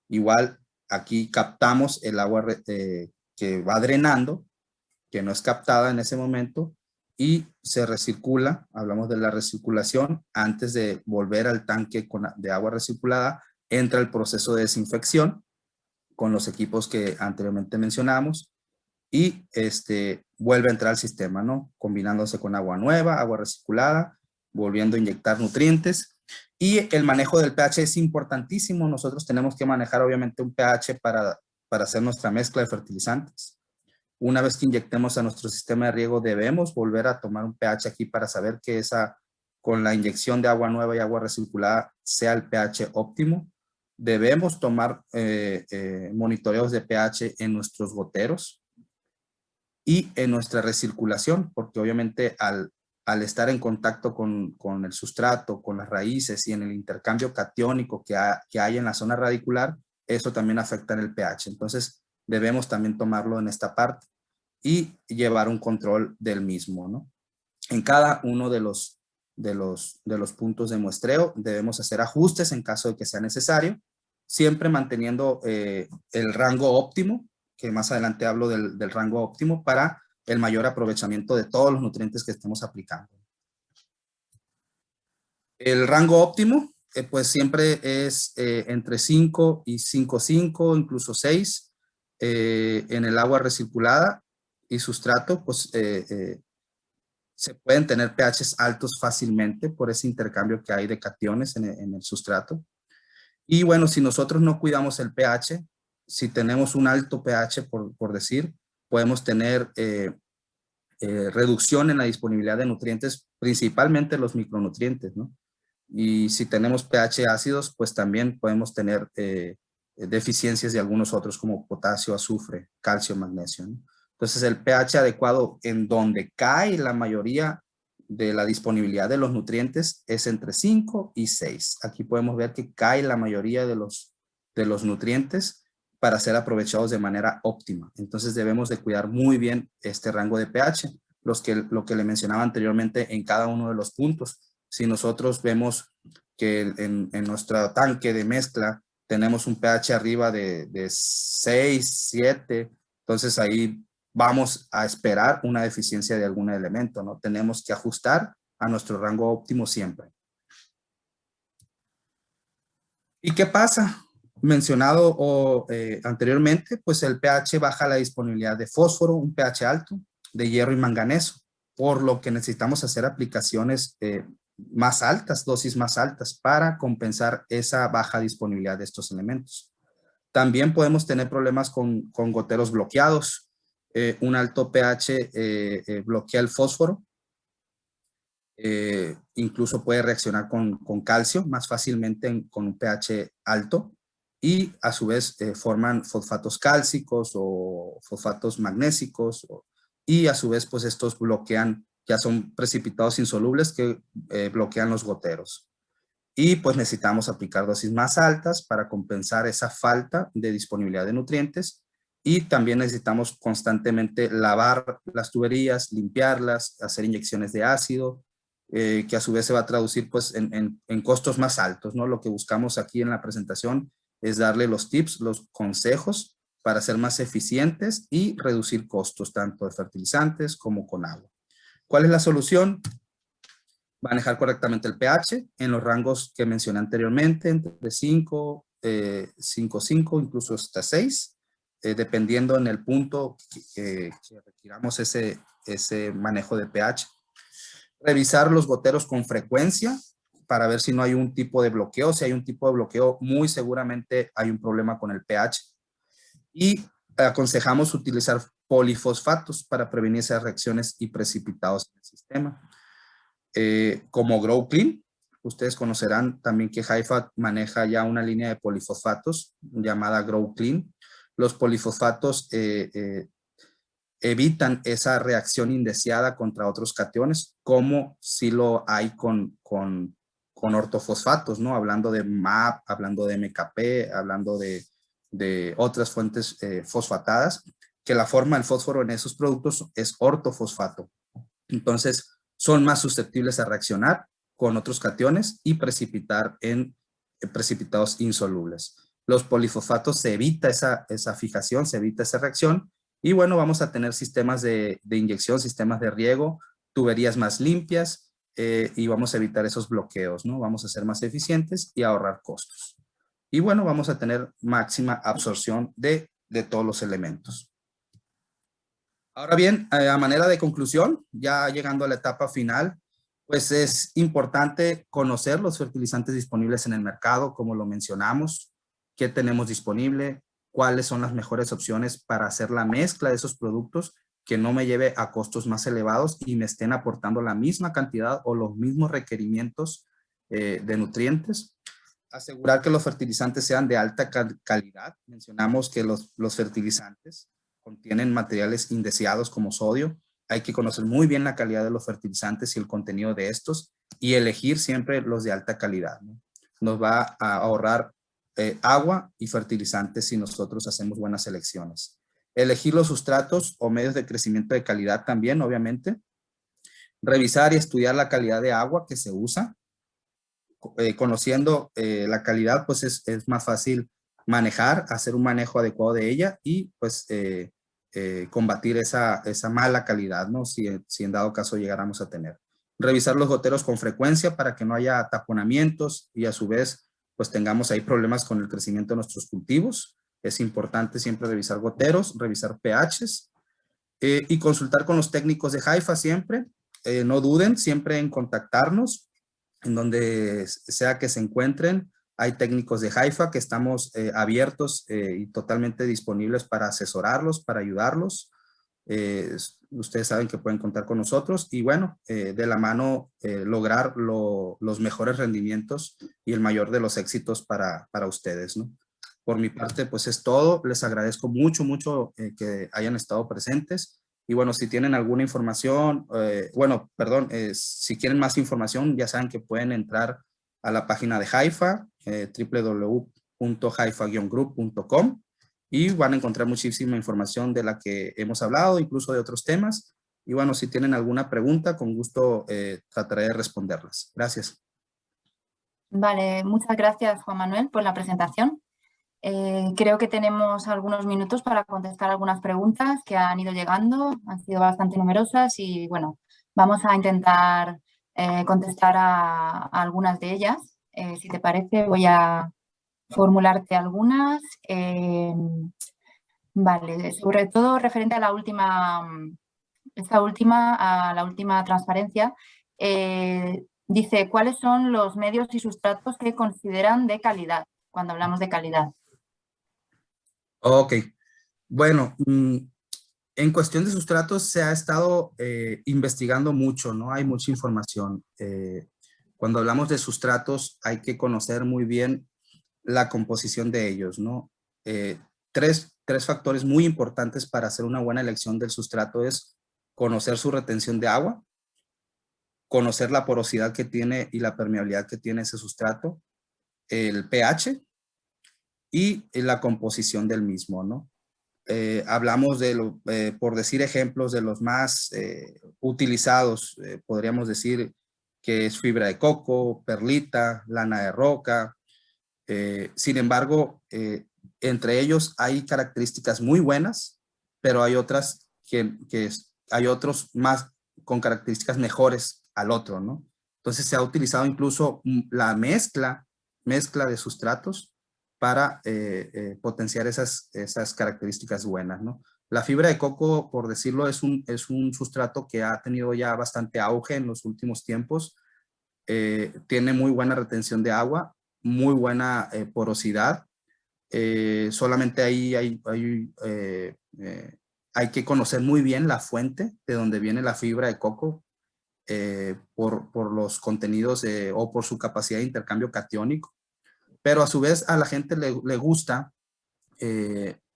Igual aquí captamos el agua que va drenando, que no es captada en ese momento, y se recircula. Hablamos de la recirculación. Antes de volver al tanque de agua recirculada, entra el proceso de desinfección con los equipos que anteriormente mencionamos y vuelve a entrar al sistema, ¿no? Combinándose con agua nueva, agua recirculada, volviendo a inyectar nutrientes. Y el manejo del pH es importantísimo. Nosotros tenemos que manejar obviamente un pH para hacer nuestra mezcla de fertilizantes. Una vez que inyectemos a nuestro sistema de riego, debemos volver a tomar un pH aquí para saber que con la inyección de agua nueva y agua recirculada sea el pH óptimo. Debemos tomar monitoreos de pH en nuestros goteros y en nuestra recirculación, porque obviamente al estar en contacto con el sustrato, con las raíces y en el intercambio catiónico que hay en la zona radicular, eso también afecta en el pH. Entonces, debemos también tomarlo en esta parte y llevar un control del mismo, ¿no? En cada uno de los puntos de muestreo debemos hacer ajustes en caso de que sea necesario, siempre manteniendo el rango óptimo, que más adelante hablo del rango óptimo para el mayor aprovechamiento de todos los nutrientes que estemos aplicando. El rango óptimo, pues siempre es entre 5 y 5,5, incluso 6 en el agua recirculada y sustrato, pues se pueden tener pHs altos fácilmente por ese intercambio que hay de cationes en el sustrato. Y bueno, si nosotros no cuidamos el pH, si tenemos un alto pH, por decir, podemos tener reducción en la disponibilidad de nutrientes, principalmente los micronutrientes, ¿no? Y si tenemos pH ácidos, pues también podemos tener deficiencias de algunos otros como potasio, azufre, calcio, magnesio, ¿no? Entonces el pH adecuado en donde cae la mayoría de la disponibilidad de los nutrientes es entre 5 y 6. Aquí podemos ver que cae la mayoría de los nutrientes para ser aprovechados de manera óptima. Entonces debemos de cuidar muy bien este rango de pH, lo que le mencionaba anteriormente en cada uno de los puntos. Si nosotros vemos que en nuestro tanque de mezcla tenemos un pH arriba de 6, 7, entonces ahí vamos a esperar una deficiencia de algún elemento, ¿no? Tenemos que ajustar a nuestro rango óptimo siempre. ¿Y qué pasa? Mencionado anteriormente, pues el pH baja la disponibilidad de fósforo, un pH alto, de hierro y manganeso, por lo que necesitamos hacer aplicaciones más altas, dosis más altas, para compensar esa baja disponibilidad de estos elementos. También podemos tener problemas con goteros bloqueados. Un alto pH bloquea el fósforo. Incluso puede reaccionar con calcio más fácilmente con un pH alto y a su vez forman fosfatos cálcicos o fosfatos magnésicos y a su vez pues estos bloquean, ya son precipitados insolubles que bloquean los goteros. Y pues necesitamos aplicar dosis más altas para compensar esa falta de disponibilidad de nutrientes y también necesitamos constantemente lavar las tuberías, limpiarlas, hacer inyecciones de ácido, que a su vez se va a traducir pues en costos más altos, ¿no? Lo que buscamos aquí en la presentación es darle los tips, los consejos para ser más eficientes y reducir costos tanto de fertilizantes como con agua. ¿Cuál es la solución? Manejar correctamente el pH en los rangos que mencioné anteriormente, entre 5, 5,5, incluso hasta 6. dependiendo en el punto que requiramos ese manejo de pH. Revisar los goteros con frecuencia para ver si no hay un tipo de bloqueo. Si hay un tipo de bloqueo, muy seguramente hay un problema con el pH. Y aconsejamos utilizar polifosfatos para prevenir esas reacciones y precipitados en el sistema. Como Grow Clean, ustedes conocerán también que Haifa maneja ya una línea de polifosfatos llamada Grow Clean. Los polifosfatos evitan esa reacción indeseada contra otros cationes, como si lo hay con ortofosfatos, ¿no? Hablando de MAP, hablando de MKP, hablando de otras fuentes fosfatadas, que la forma del fósforo en esos productos es ortofosfato. Entonces, son más susceptibles a reaccionar con otros cationes y precipitar en precipitados insolubles. Los polifosfatos se evita esa fijación, se evita esa reacción, y bueno, vamos a tener sistemas de inyección, sistemas de riego, tuberías más limpias, y vamos a evitar esos bloqueos, ¿no? Vamos a ser más eficientes y ahorrar costos. Y bueno, vamos a tener máxima absorción de todos los elementos. Ahora bien, a manera de conclusión, ya llegando a la etapa final, pues es importante conocer los fertilizantes disponibles en el mercado, como lo mencionamos, qué tenemos disponible, cuáles son las mejores opciones para hacer la mezcla de esos productos que no me lleve a costos más elevados y me estén aportando la misma cantidad o los mismos requerimientos de nutrientes. Asegurar que los fertilizantes sean de alta calidad. Mencionamos que los fertilizantes contienen materiales indeseados como sodio. Hay que conocer muy bien la calidad de los fertilizantes y el contenido de estos y elegir siempre los de alta calidad, ¿no? Nos va a ahorrar agua y fertilizantes si nosotros hacemos buenas elecciones. Elegir los sustratos o medios de crecimiento de calidad también, obviamente. Revisar y estudiar la calidad de agua que se usa. Conociendo la calidad, pues es más fácil manejar, hacer un manejo adecuado de ella y pues combatir esa mala calidad, ¿no? Si en dado caso llegáramos a tener. Revisar los goteros con frecuencia para que no haya taponamientos y a su vez pues tengamos ahí problemas con el crecimiento de nuestros cultivos. Es importante siempre revisar goteros, revisar pHs y consultar con los técnicos de Haifa siempre. No duden siempre en contactarnos en donde sea que se encuentren. Hay técnicos de Haifa que estamos abiertos y totalmente disponibles para asesorarlos, para ayudarlos. Ustedes saben que pueden contar con nosotros y bueno, de la mano lograr los mejores rendimientos y el mayor de los éxitos para ustedes, ¿no? Por mi parte, pues es todo. Les agradezco mucho, mucho que hayan estado presentes. Y bueno, si tienen alguna información, si quieren más información, ya saben que pueden entrar a la página de Haifa, www.haifa-group.com, y van a encontrar muchísima información de la que hemos hablado, incluso de otros temas. Y bueno, si tienen alguna pregunta, con gusto trataré de responderlas. Gracias. Vale, muchas gracias, Juan Manuel, por la presentación. Creo que tenemos algunos minutos para contestar algunas preguntas que han ido llegando, han sido bastante numerosas y bueno, vamos a intentar contestar a algunas de ellas. Si te parece, voy a formularte algunas. Vale, sobre todo referente a la última, a la última transparencia, dice, ¿cuáles son los medios y sustratos que consideran de calidad cuando hablamos de calidad? Ok, bueno, en cuestión de sustratos se ha estado investigando mucho, ¿no? Hay mucha información. Cuando hablamos de sustratos hay que conocer muy bien la composición de ellos, ¿no? Tres factores muy importantes para hacer una buena elección del sustrato es conocer su retención de agua, conocer la porosidad que tiene y la permeabilidad que tiene ese sustrato, el pH y la composición del mismo, ¿no? Hablamos por decir ejemplos de los más utilizados, podríamos decir que es fibra de coco, perlita, lana de roca. Sin embargo, entre ellos hay características muy buenas, pero hay otras hay otros más con características mejores al otro, ¿no? Entonces se ha utilizado incluso la mezcla de sustratos para potenciar esas características buenas, ¿no? La fibra de coco, por decirlo, es un sustrato que ha tenido ya bastante auge en los últimos tiempos. Tiene muy buena retención de agua, muy buena porosidad. Solamente ahí hay que conocer muy bien la fuente de donde viene la fibra de coco por los contenidos o por su capacidad de intercambio catiónico. Pero a su vez a la gente le gusta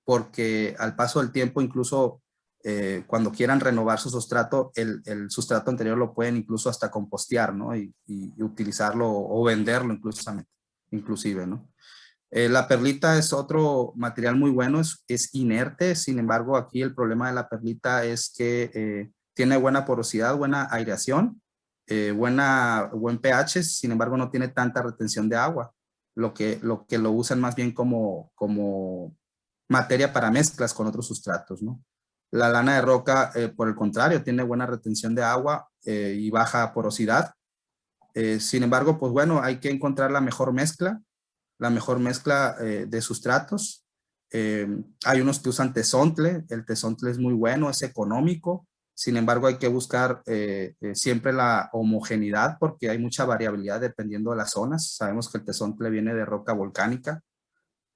porque al paso del tiempo incluso cuando quieran renovar su sustrato, el sustrato anterior lo pueden incluso hasta compostear, ¿no? Y utilizarlo o venderlo inclusive, ¿no? La perlita es otro material muy bueno, es inerte, sin embargo aquí el problema de la perlita es que tiene buena porosidad, buena aireación, buen pH, sin embargo no tiene tanta retención de agua, lo que lo usan más bien como materia para mezclas con otros sustratos, ¿no? La lana de roca, por el contrario, tiene buena retención de agua y baja porosidad. Sin embargo, pues bueno, hay que encontrar la mejor mezcla de sustratos. Hay unos que usan tesontle, el tesontle es muy bueno, es económico, sin embargo hay que buscar siempre la homogeneidad porque hay mucha variabilidad dependiendo de las zonas. Sabemos que el tesontle viene de roca volcánica,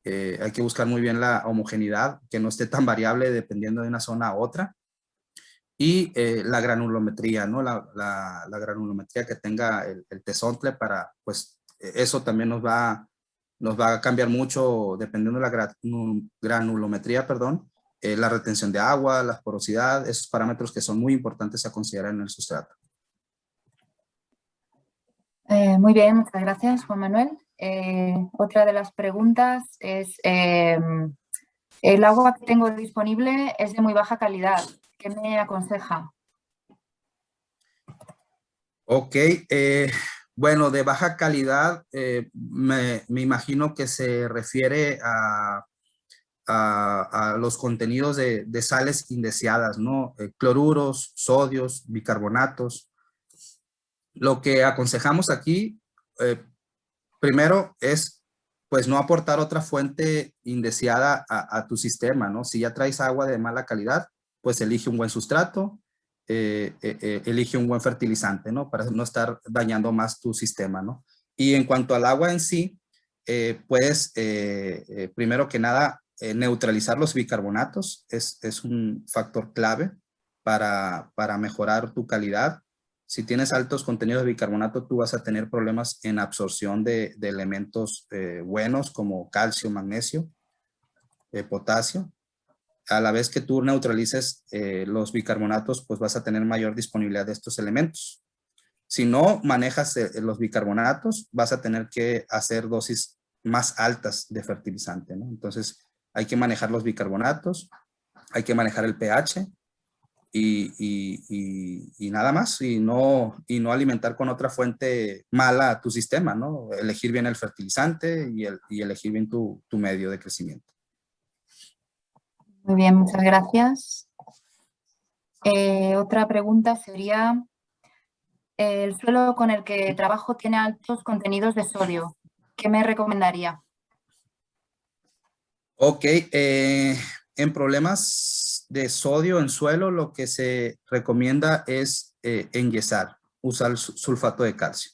hay que buscar muy bien la homogeneidad, que no esté tan variable dependiendo de una zona a otra. Y la granulometría, ¿no? La granulometría que tenga el tesontle para, pues, eso también nos va a cambiar mucho dependiendo de la granulometría, perdón, la retención de agua, la porosidad, esos parámetros que son muy importantes a considerar en el sustrato. Muy bien, muchas gracias, Juan Manuel. Otra de las preguntas es, el agua que tengo disponible es de muy baja calidad. ¿Qué me aconseja? Ok, bueno, de baja calidad, me imagino que se refiere a los contenidos de sales indeseadas, ¿no? Cloruros, sodios, bicarbonatos. Lo que aconsejamos aquí, primero es, pues, no aportar otra fuente indeseada a tu sistema, ¿no? Si ya traes agua de mala calidad, pues elige un buen sustrato, elige un buen fertilizante, ¿no? Para no estar dañando más tu sistema, ¿no? Y en cuanto al agua en sí, puedes, primero que nada, neutralizar los bicarbonatos. Es un factor clave para mejorar tu calidad. Si tienes altos contenidos de bicarbonato, tú vas a tener problemas en absorción de elementos buenos como calcio, magnesio, potasio. A la vez que tú neutralices los bicarbonatos, pues vas a tener mayor disponibilidad de estos elementos. Si no manejas los bicarbonatos, vas a tener que hacer dosis más altas de fertilizante, ¿no? Entonces, hay que manejar los bicarbonatos, hay que manejar el pH y nada más, y no alimentar con otra fuente mala a tu sistema, ¿no? Elegir bien el fertilizante y elegir bien tu medio de crecimiento. Muy bien, muchas gracias. Otra pregunta sería, el suelo con el que trabajo tiene altos contenidos de sodio. ¿Qué me recomendaría? Ok, en problemas de sodio en suelo, lo que se recomienda es enyesar, usar sulfato de calcio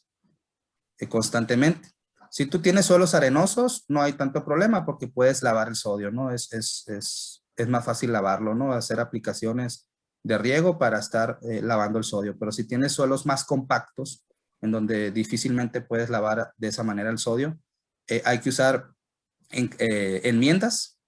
constantemente. Si tú tienes suelos arenosos, no hay tanto problema porque puedes lavar el sodio, ¿no? Es más fácil lavarlo, ¿no? Hacer aplicaciones de riego para estar lavando el sodio. Pero si tienes suelos más compactos, en donde difícilmente puedes lavar de esa manera el sodio, hay que usar enmiendas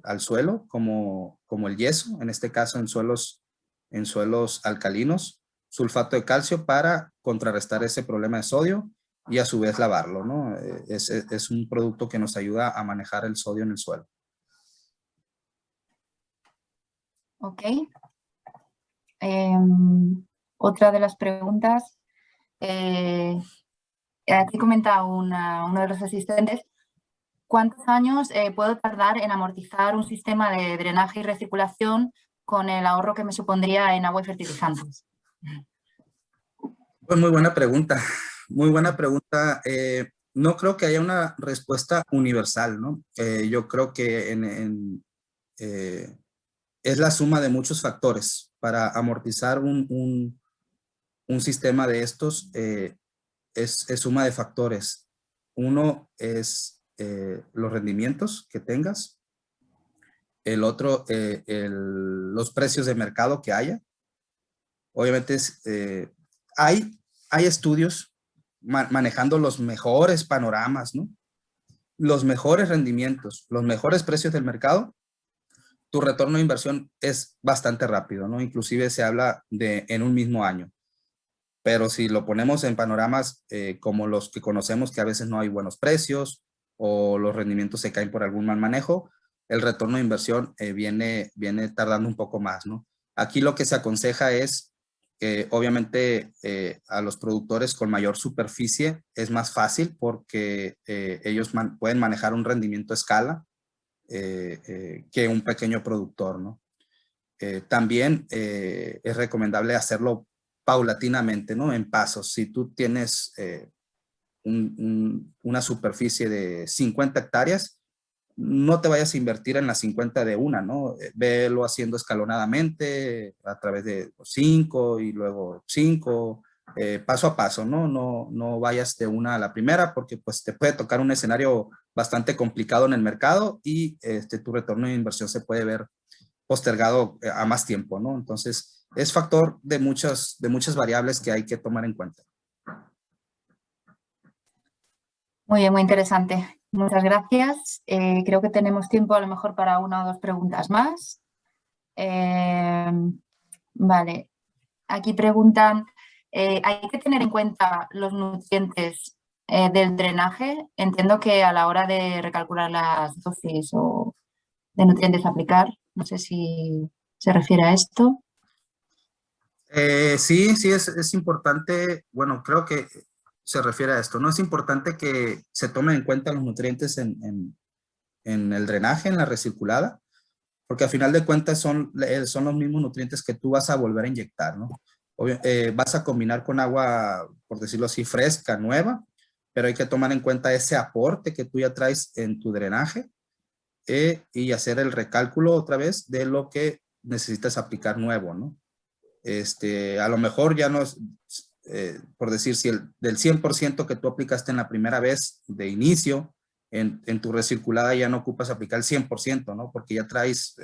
al suelo, como el yeso, en este caso en suelos alcalinos, sulfato de calcio para contrarrestar ese problema de sodio y a su vez lavarlo, ¿no? Es un producto que nos ayuda a manejar el sodio en el suelo. Ok. Otra de las preguntas, aquí comenta uno de los asistentes, ¿cuántos años puedo tardar en amortizar un sistema de drenaje y recirculación con el ahorro que me supondría en agua y fertilizantes? Pues muy buena pregunta, muy buena pregunta. no creo que haya una respuesta universal, ¿no? Yo creo que es la suma de muchos factores para amortizar un sistema de estos. Es suma de factores. Uno es los rendimientos que tengas. El otro, los precios de mercado que haya. Obviamente hay estudios manejando los mejores panoramas, ¿no? Los mejores rendimientos, los mejores precios del mercado. Tu retorno de inversión es bastante rápido, ¿no? Inclusive se habla de en un mismo año. Pero si lo ponemos en panoramas como los que conocemos, que a veces no hay buenos precios o los rendimientos se caen por algún mal manejo, el retorno de inversión viene tardando un poco más, ¿no? Aquí lo que se aconseja es que obviamente a los productores con mayor superficie es más fácil porque ellos pueden manejar un rendimiento a escala que un pequeño productor, ¿no? También es recomendable hacerlo paulatinamente, ¿no? En pasos. Si tú tienes una superficie de 50 hectáreas, no te vayas a invertir en las 50 de una, ¿no? Velo haciendo escalonadamente a través de 5 y luego 5, paso a paso, ¿no? No vayas de una a la primera porque pues te puede tocar un escenario bastante complicado en el mercado y tu retorno de inversión se puede ver postergado a más tiempo, ¿no? Entonces, es factor de muchas variables que hay que tomar en cuenta. Muy bien, muy interesante. Muchas gracias. Creo que tenemos tiempo a lo mejor para una o dos preguntas más. Vale, aquí preguntan, ¿hay que tener en cuenta los nutrientes del drenaje? Entiendo que a la hora de recalcular las dosis o de nutrientes a aplicar, no sé si se refiere a esto. Sí, es importante, bueno, creo que se refiere a esto, ¿no? Es importante que se tomen en cuenta los nutrientes en el drenaje, en la recirculada, porque al final de cuentas son los mismos nutrientes que tú vas a volver a inyectar, ¿no? Vas a combinar con agua, por decirlo así, fresca, nueva, pero hay que tomar en cuenta ese aporte que tú ya traes en tu drenaje y hacer el recálculo otra vez de lo que necesitas aplicar nuevo, ¿no? A lo mejor ya no es, por decir, si del 100% que tú aplicaste en la primera vez de inicio, en tu recirculada ya no ocupas aplicar el 100%, ¿no? Porque ya traes,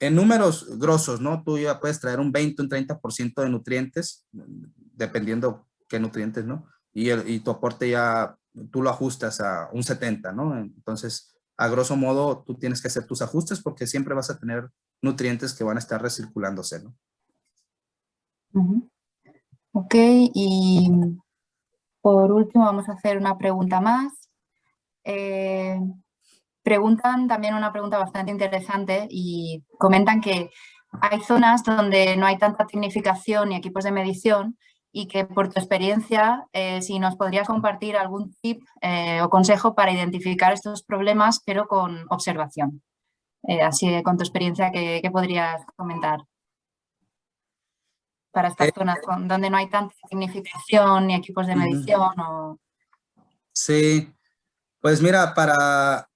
en números grosos, ¿no? Tú ya puedes traer un 20, un 30% de nutrientes, dependiendo qué nutrientes, ¿no? Y tu aporte ya, tú lo ajustas a un 70, ¿no? Entonces, a grosso modo, tú tienes que hacer tus ajustes porque siempre vas a tener nutrientes que van a estar recirculándose, ¿no? Ok, y por último vamos a hacer una pregunta más. Preguntan también una pregunta bastante interesante y comentan que hay zonas donde no hay tanta tecnificación ni equipos de medición y que por tu experiencia, si nos podrías compartir algún tip o consejo para identificar estos problemas, pero con observación. Así, con tu experiencia, ¿qué podrías comentar para estas zonas donde no hay tanta tecnificación ni equipos de medición? Sí, pues mira, para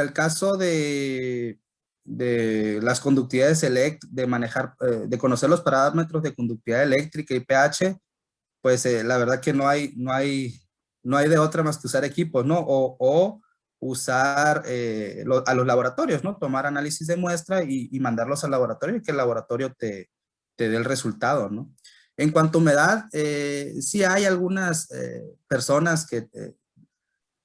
el caso de las conductividades de manejar, de conocer los parámetros de conductividad eléctrica y pH, pues la verdad que no hay de otra más que usar equipos, ¿no? O usar a los laboratorios, ¿no? Tomar análisis de muestra y mandarlos al laboratorio y que el laboratorio te dé el resultado, ¿no? En cuanto a humedad, sí hay algunas personas que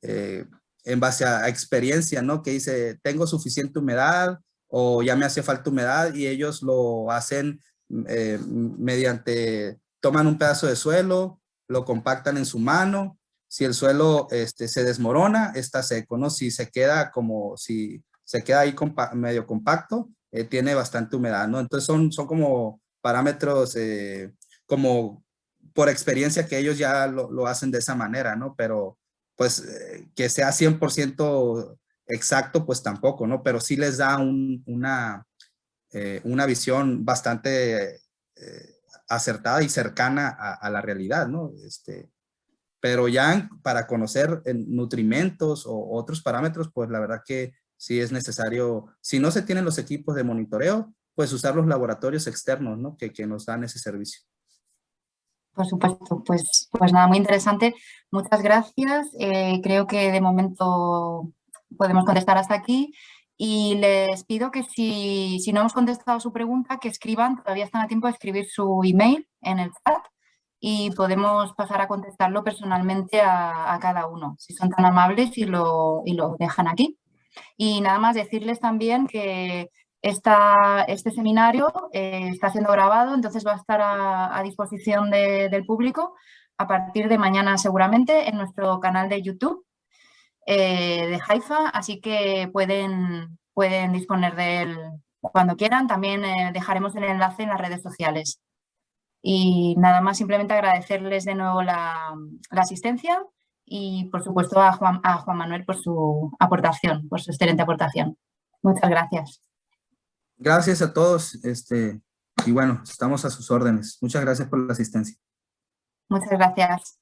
eh, en base a experiencia, ¿no? Que dice, tengo suficiente humedad o ya me hace falta humedad y ellos lo hacen mediante, toman un pedazo de suelo, lo compactan en su mano. Si el suelo se desmorona, está seco, ¿no? Si se queda si se queda ahí medio compacto, tiene bastante humedad, ¿no? Entonces son como parámetros como por experiencia que ellos ya lo hacen de esa manera, ¿no? Pero pues que sea 100% exacto, pues tampoco, ¿no? Pero sí les da una visión bastante acertada y cercana a la realidad, ¿no? pero ya para conocer nutrimentos o otros parámetros, pues la verdad que sí es necesario, si no se tienen los equipos de monitoreo, pues usar los laboratorios externos, ¿no? que nos dan ese servicio. Por supuesto, pues nada, muy interesante. Muchas gracias. Creo que de momento podemos contestar hasta aquí y les pido que si no hemos contestado su pregunta, que escriban, todavía están a tiempo de escribir su email en el chat y podemos pasar a contestarlo personalmente a cada uno, si son tan amables y lo dejan aquí. Y nada más decirles también que este seminario está siendo grabado, entonces va a estar a disposición del público a partir de mañana seguramente en nuestro canal de YouTube de Haifa, así que pueden disponer de él cuando quieran. También dejaremos el enlace en las redes sociales. Y nada más, simplemente agradecerles de nuevo la asistencia y, por supuesto, a Juan Manuel por su aportación, por su excelente aportación. Muchas gracias. Gracias a todos, y bueno, estamos a sus órdenes. Muchas gracias por la asistencia. Muchas gracias.